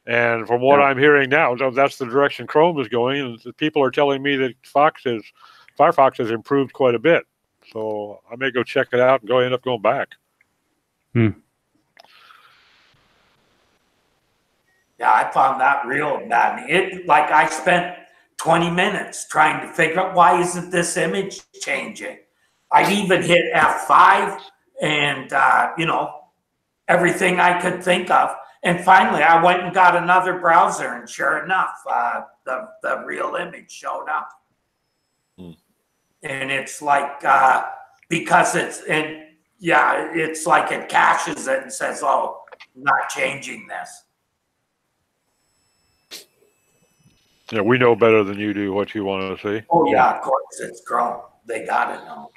Speaker 2: And from what I'm hearing now, that's the direction Chrome is going. And people are telling me that Firefox has improved quite a bit. So I may go check it out and end up going back.
Speaker 4: Yeah, I found that real maddening. Like I spent 20 minutes trying to figure out why isn't this image changing? I'd even hit F5 and, you know, everything I could think of. And finally, I went and got another browser, and sure enough, the real image showed up. And it's like because it's like it caches it and says, "Oh, I'm not changing this."
Speaker 2: Yeah, we know better than you do what you want to see.
Speaker 4: Oh yeah, of course it's Chrome. They gotta know.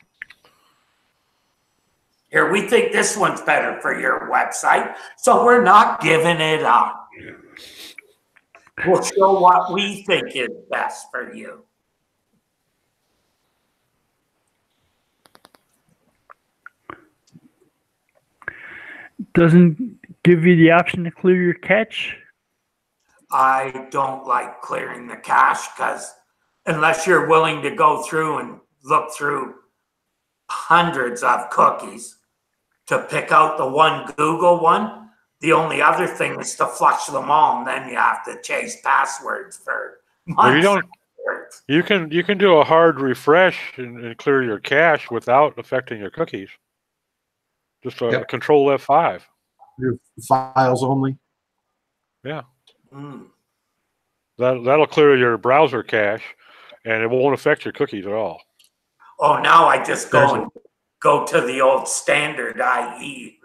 Speaker 4: Here, we think this one's better for your website, so we're not giving it up. We'll show what we think is best for you.
Speaker 1: Doesn't give you the option to clear your cache.
Speaker 4: I don't like clearing the cache because unless you're willing to go through and look through hundreds of cookies to pick out the one Google one, the only other thing is to flush them all, and then you have to chase passwords for months.
Speaker 2: Well, you can do a hard refresh and clear your cache without affecting your cookies. Just Control F5.
Speaker 3: Your files only.
Speaker 2: Yeah.
Speaker 4: Mm.
Speaker 2: That'll clear your browser cache, and it won't affect your cookies at all.
Speaker 4: Oh, now I just go to the old standard IE.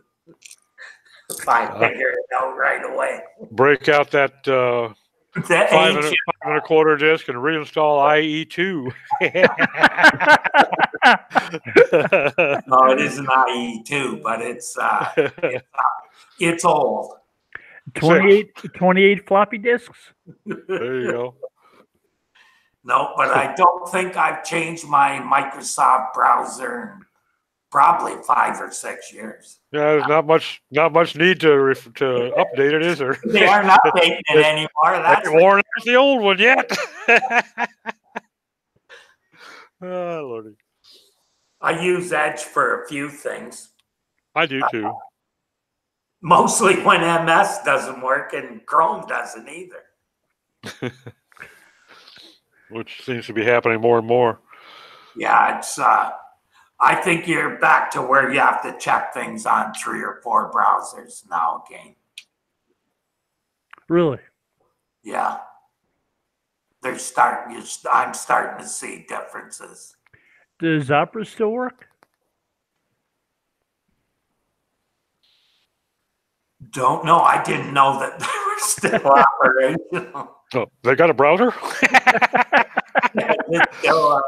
Speaker 4: If I figure it out right away.
Speaker 2: Break out that
Speaker 4: The
Speaker 2: 5.25 disc and reinstall IE2.
Speaker 4: No, it isn't IE2, but it's old.
Speaker 1: 28 floppy disks.
Speaker 2: There you go.
Speaker 4: No, but I don't think I've changed my Microsoft browser in probably 5 or 6 years.
Speaker 2: Yeah, there's not much need to update it, is there?
Speaker 4: They aren't updating it anymore. That's
Speaker 2: worn out the old one yet. Oh, Lordy.
Speaker 4: I use Edge for a few things.
Speaker 2: I do too.
Speaker 4: Mostly when MS doesn't work and Chrome doesn't either.
Speaker 2: Which seems to be happening more and more.
Speaker 4: Yeah, it's. I think you're back to where you have to check things on 3 or 4 browsers now again.
Speaker 1: Really?
Speaker 4: Yeah. I'm starting to see differences.
Speaker 1: Does Opera still work?
Speaker 4: Don't know. I didn't know that they were still operational.
Speaker 2: Oh, they got a browser?
Speaker 4: It's still,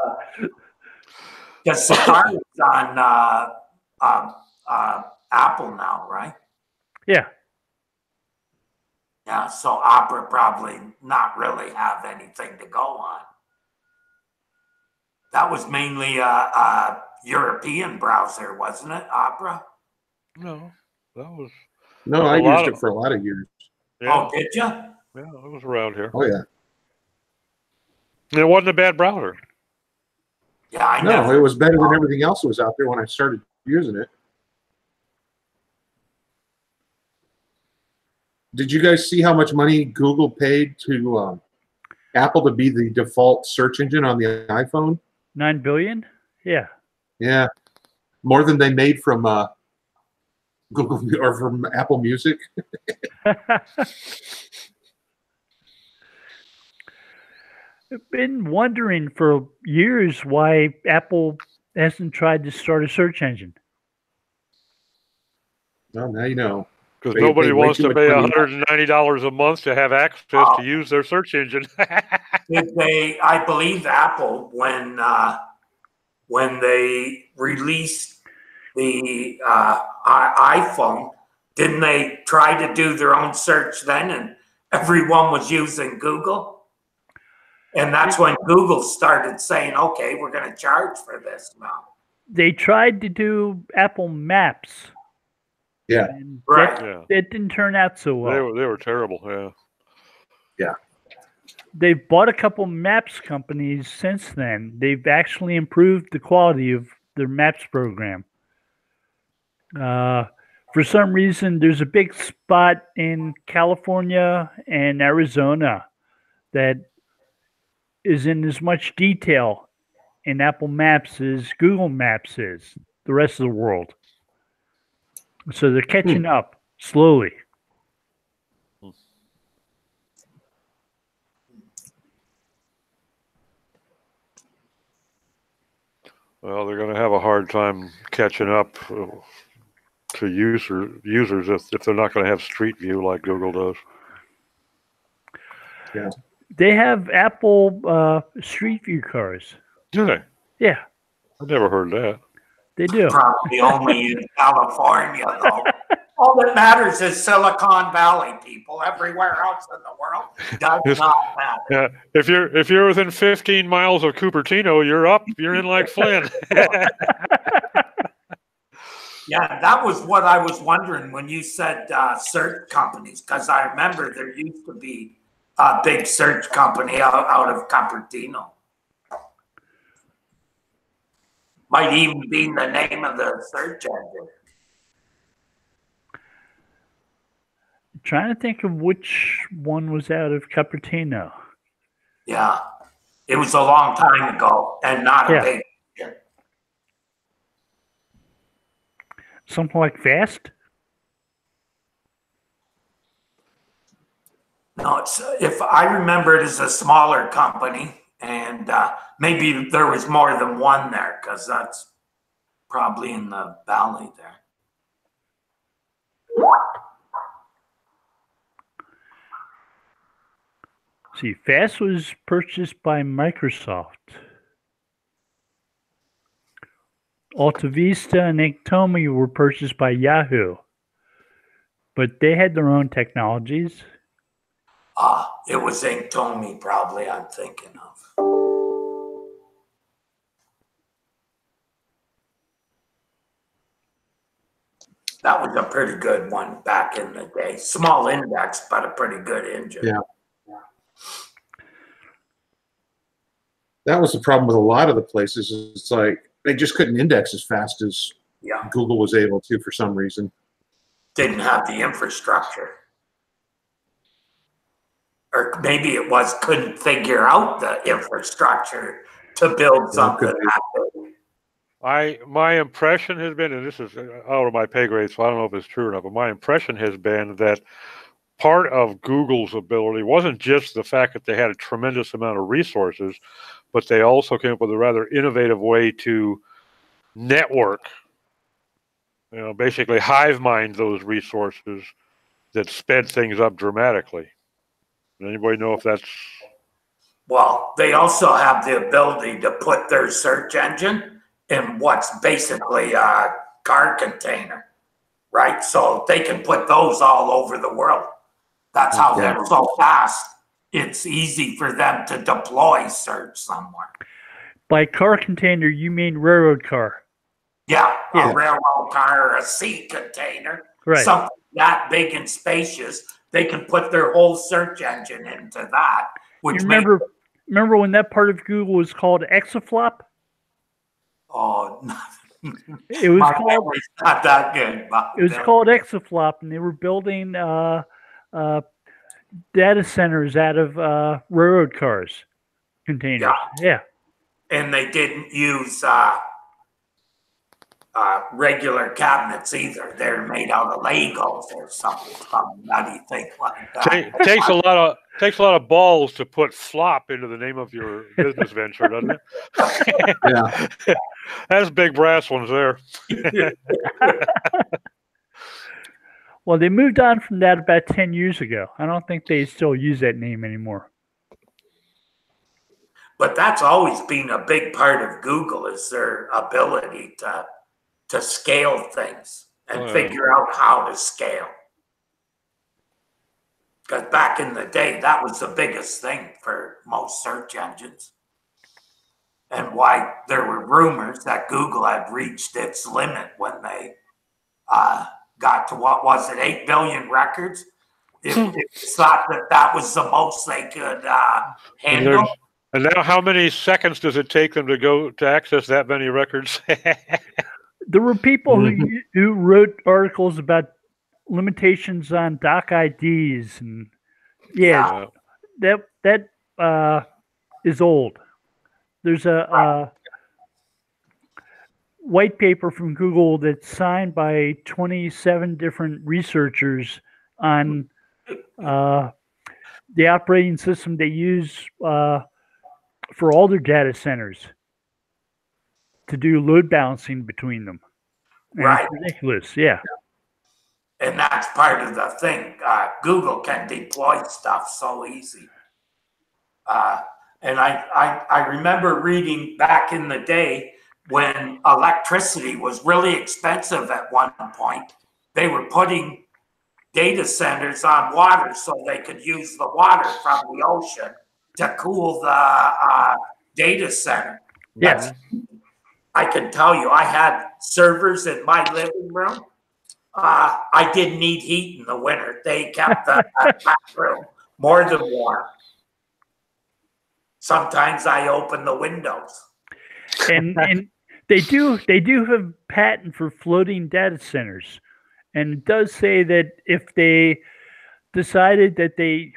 Speaker 4: because Safari's on Apple now, right?
Speaker 1: Yeah.
Speaker 4: Yeah, so Opera probably not really have anything to go on. That was mainly a European browser, wasn't it, Opera?
Speaker 2: No, that was.
Speaker 3: No, I used it for a lot of years.
Speaker 2: Yeah.
Speaker 4: Oh, did you?
Speaker 2: Yeah, it was around here.
Speaker 3: Oh, yeah.
Speaker 2: It wasn't a bad browser.
Speaker 4: Yeah,
Speaker 3: No, it was better than everything else that was out there when I started using it. Did you guys see how much money Google paid to Apple to be the default search engine on the iPhone?
Speaker 1: $9 billion? Yeah.
Speaker 3: Yeah. More than they made from Google or from Apple Music.
Speaker 1: I've been wondering for years why Apple hasn't tried to start a search engine.
Speaker 3: Well, now you know.
Speaker 2: Because
Speaker 3: They
Speaker 2: nobody
Speaker 3: pay way
Speaker 2: wants
Speaker 3: too
Speaker 2: to
Speaker 3: much
Speaker 2: pay
Speaker 3: money.
Speaker 2: $190 a month to have access to use their search engine.
Speaker 4: I believe Apple, when they released the iPhone, didn't they try to do their own search then, and everyone was using Google? And that's when Google started saying, okay, we're going to charge for this now.
Speaker 1: They tried to do Apple Maps.
Speaker 3: Yeah.
Speaker 4: Right.
Speaker 1: It didn't turn out so well.
Speaker 2: They were terrible, yeah.
Speaker 3: Yeah.
Speaker 1: They've bought a couple maps companies since then. They've actually improved the quality of their maps program. For some reason, there's a big spot in California and Arizona that is in as much detail in Apple Maps as Google Maps is the rest of the world. So they're catching up slowly.
Speaker 2: Well, they're going to have a hard time catching up to users if they're not going to have Street View like Google does.
Speaker 3: Yeah.
Speaker 1: They have Apple Street View cars.
Speaker 2: Do they?
Speaker 1: Yeah,
Speaker 2: I never heard that.
Speaker 1: they do.
Speaker 4: Probably only in California, though. All that matters is Silicon Valley, people. Everywhere else in the world does not matter.
Speaker 2: Yeah, if you're within 15 miles of Cupertino, you're up. You're in like Flynn.
Speaker 4: Yeah, that was what I was wondering when you said search companies, because I remember there used to be a big search company out of Cupertino. Might even be the name of the search engine.
Speaker 1: Trying to think of which one was out of Cupertino.
Speaker 4: Yeah, it was a long time ago and not a big.
Speaker 1: Something like Fast?
Speaker 4: No, it's if I remember it as a smaller company, and maybe there was more than one there because that's probably in the valley there.
Speaker 1: See, Fast was purchased by Microsoft. AltaVista and Inktomi were purchased by Yahoo, but they had their own technologies.
Speaker 4: It was Inktomi probably I'm thinking of. That was a pretty good one back in the day. Small index, but a pretty good engine.
Speaker 3: Yeah. That was the problem with a lot of the places. It's like they just couldn't index as fast as Google was able to for some reason.
Speaker 4: Didn't have the infrastructure. Or maybe it was couldn't figure out the infrastructure to build something that big.
Speaker 2: My impression has been, and this is out of my pay grade, so I don't know if it's true or not, but my impression has been that part of Google's ability wasn't just the fact that they had a tremendous amount of resources, but they also came up with a rather innovative way to network, basically hive mind those resources that sped things up dramatically. Does anybody know if that's...
Speaker 4: Well, they also have the ability to put their search engine in what's basically a car container, right? So they can put those all over the world. That's how they're so fast. It's easy for them to deploy search somewhere.
Speaker 1: By car container, you mean railroad car?
Speaker 4: Yeah, a railroad car or a sea container.
Speaker 1: Right.
Speaker 4: Something that big and spacious. They can put their whole search engine into that. Which
Speaker 1: you remember when that part of Google was called Exaflop?
Speaker 4: Oh,
Speaker 1: it was called
Speaker 4: not that good.
Speaker 1: It was called Exaflop, and they were building data centers out of railroad cars containers. Yeah.
Speaker 4: And they didn't use regular cabinets either. They're made out of Legos or something nutty thing like that.
Speaker 2: Takes a lot of balls to put flop into the name of your business venture, doesn't it?
Speaker 3: Yeah.
Speaker 2: That's big brass ones there.
Speaker 1: Well, they moved on from that about 10 years ago. I don't think they still use that name anymore.
Speaker 4: But that's always been a big part of Google is their ability to scale things and figure out how to scale. Because back in the day, that was the biggest thing for most search engines. And why there were rumors that Google had reached its limit when they got to, what was it, 8 billion records? It thought that was the most they could handle.
Speaker 2: And now how many seconds does it take them to access that many records?
Speaker 1: There were people who wrote articles about limitations on doc IDs, and that is old. There's a white paper from Google that's signed by 27 different researchers on the operating system they use for all their data centers. to do load balancing between them. And
Speaker 4: Right.
Speaker 1: It's ridiculous. Yeah.
Speaker 4: And that's part of the thing. Google can deploy stuff so easy. And I remember reading back in the day when electricity was really expensive at one point, they were putting data centers on water so they could use the water from the ocean to cool the data center.
Speaker 1: Yes.
Speaker 4: I can tell you, I had servers in my living room. I didn't need heat in the winter. They kept the room more than warm. Sometimes I open the windows.
Speaker 1: And they do have patent for floating data centers. And it does say that if they decided that they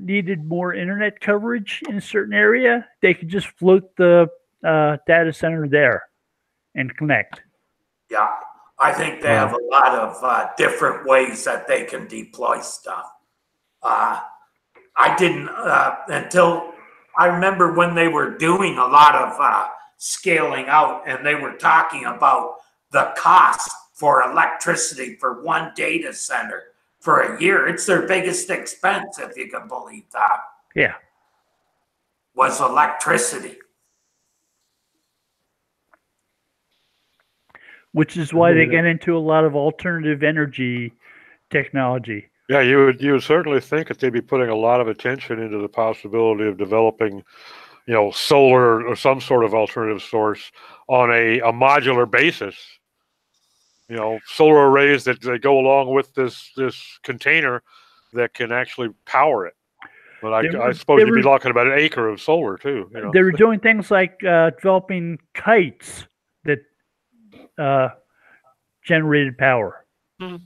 Speaker 1: needed more internet coverage in a certain area, they could just float the data center there and connect.
Speaker 4: Yeah, I think they have a lot of different ways that they can deploy stuff. I didn't until I remember when they were doing a lot of scaling out, and they were talking about the cost for electricity for one data center for a year. It's their biggest expense, if you can believe that.
Speaker 1: Yeah.
Speaker 4: Was electricity.
Speaker 1: Which is why they get into a lot of alternative energy technology.
Speaker 2: Yeah, you would certainly think that they'd be putting a lot of attention into the possibility of developing, solar or some sort of alternative source on a modular basis. Solar arrays that go along with this container that can actually power it. But I suppose you'd be talking about an acre of solar too.
Speaker 1: They were doing things like developing kites that generated power.
Speaker 2: Mm-hmm.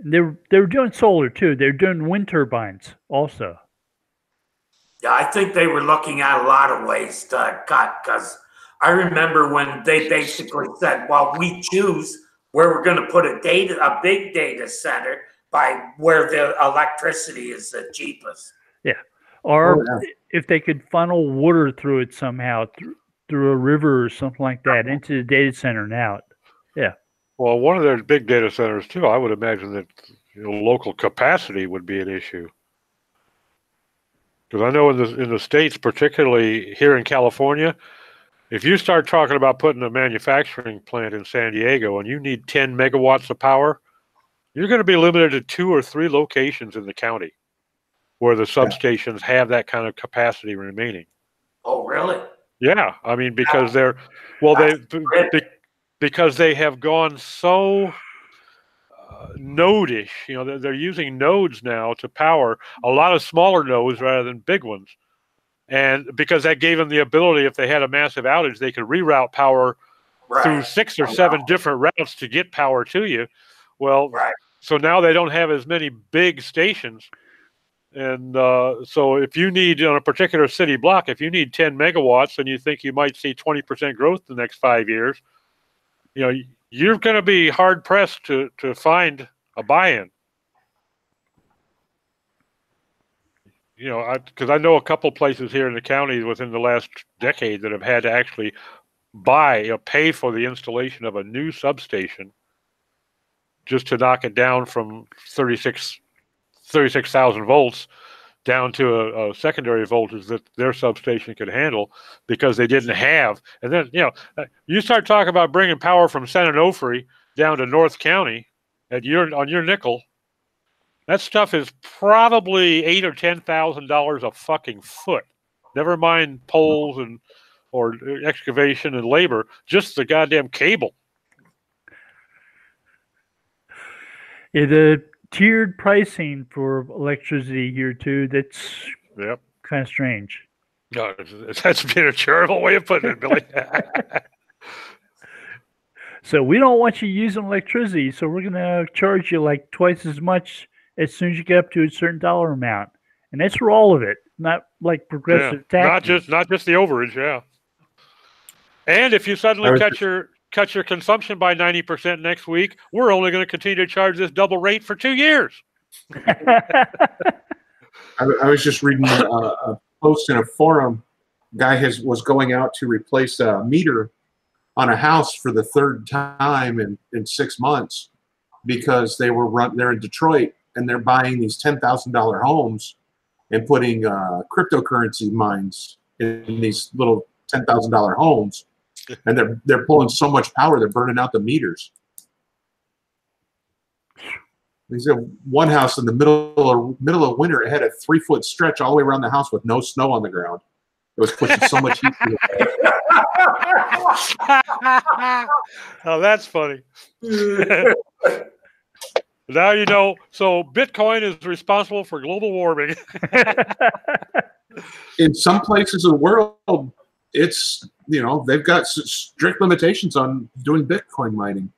Speaker 1: They were doing solar too. They're doing wind turbines also.
Speaker 4: Yeah, I think they were looking at a lot of ways to cut, because I remember when they basically said, well, we choose where we're going to put a big data center by where the electricity is the cheapest.
Speaker 1: Yeah. Or if they could funnel water through it somehow, through a river or something like that, into the data center and out. Yeah.
Speaker 2: Well, one of their big data centers too, I would imagine that local capacity would be an issue. Because I know in the States, particularly here in California, if you start talking about putting a manufacturing plant in San Diego and you need 10 megawatts of power, you're going to be limited to 2 or 3 locations in the county where the substations have that kind of capacity remaining.
Speaker 4: Oh, really?
Speaker 2: Yeah, I mean, because because they have gone so node-ish. They're using nodes now to power a lot of smaller nodes rather than big ones. And because that gave them the ability, if they had a massive outage, they could reroute power through 6 or 7 different routes to get power to you. Well, so now they don't have as many big stations. And so if you need, on a particular city block, if you need 10 megawatts and you think you might see 20% growth in the next 5 years, you're going to be hard-pressed to find a buy-in. Because I know a couple places here in the county within the last decade that have had to actually pay for the installation of a new substation just to knock it down from 36,000 volts down to a secondary voltage that their substation could handle, because they didn't have. And then, you start talking about bringing power from San Onofre down to North County on your nickel. That stuff is probably $8,000 or $10,000 a fucking foot. Never mind poles or excavation and labor, just the goddamn cable.
Speaker 1: Yeah, the tiered pricing for electricity here too. That's kind of strange.
Speaker 2: No, that's been a charitable way of putting it, Billy.
Speaker 1: So we don't want you using electricity, so we're going to charge you like twice as much as soon as you get up to a certain dollar amount, and that's for all of it, not like progressive taxes.
Speaker 2: Not just the overage, yeah. And if you suddenly cut your consumption by 90% next week, we're only going to continue to charge this double rate for 2 years.
Speaker 3: I was just reading a post in a forum guy was going out to replace a meter on a house for the third time in 6 months because they're in Detroit and they're buying these $10,000 homes and putting cryptocurrency mines in these little $10,000 homes, and they're pulling so much power they're burning out the meters. He said one house in the middle of winter, it had a 3-foot stretch all the way around the house with no snow on the ground. It was pushing so much heat through it.
Speaker 2: Oh, that's funny. Now you know. So Bitcoin is responsible for global warming.
Speaker 3: In some places of the world, it's, they've got strict limitations on doing Bitcoin mining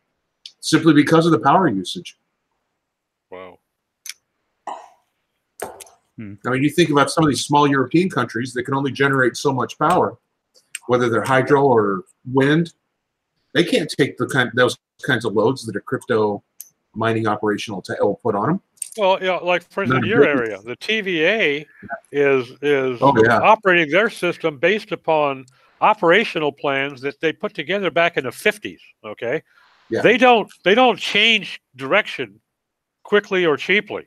Speaker 3: simply because of the power usage.
Speaker 2: Wow.
Speaker 3: I mean, you think about some of these small European countries that can only generate so much power, whether they're hydro or wind. They can't take those kinds of loads that a crypto mining operation will put on them.
Speaker 2: Well, like for instance, in your area, the TVA is operating their system based upon operational plans that they put together back in the 50s. Okay,
Speaker 3: yeah.
Speaker 2: They don't change direction quickly or cheaply.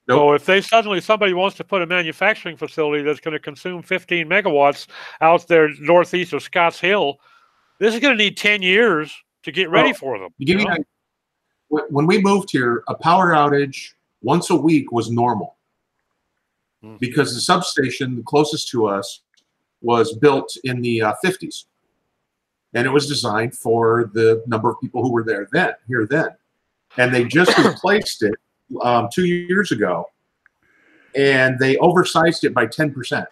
Speaker 3: Nope.
Speaker 2: So if somebody wants to put a manufacturing facility that's going to consume 15 megawatts out there northeast of Scotts Hill, this is going to need 10 years to get ready for them.
Speaker 3: When we moved here, a power outage once a week was normal because the substation closest to us was built in the 50s. And it was designed for the number of people who were here then. And they just replaced it 2 years ago, and they oversized it by 10%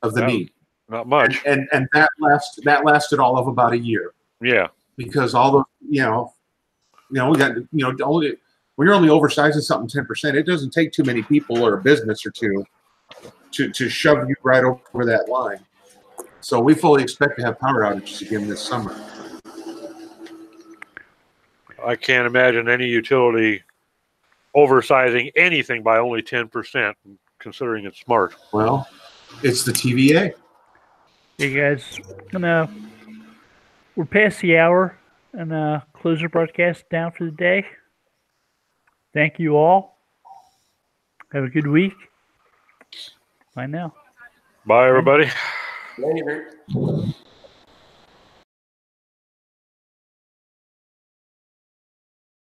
Speaker 3: of the need.
Speaker 2: Not much.
Speaker 3: And that lasted all of about a year.
Speaker 2: Yeah.
Speaker 3: Because all the we got only when you're only oversizing something 10%, it doesn't take too many people or a business or two to shove you right over that line. So we fully expect to have power outages again this summer.
Speaker 2: I can't imagine any utility oversizing anything by only 10%, considering it's smart.
Speaker 3: Well, it's the TVA.
Speaker 1: Hey guys, we're past the hour and close our broadcast down for the day. Thank you all. Have a good week. Bye now.
Speaker 2: Bye, everybody.
Speaker 4: Later.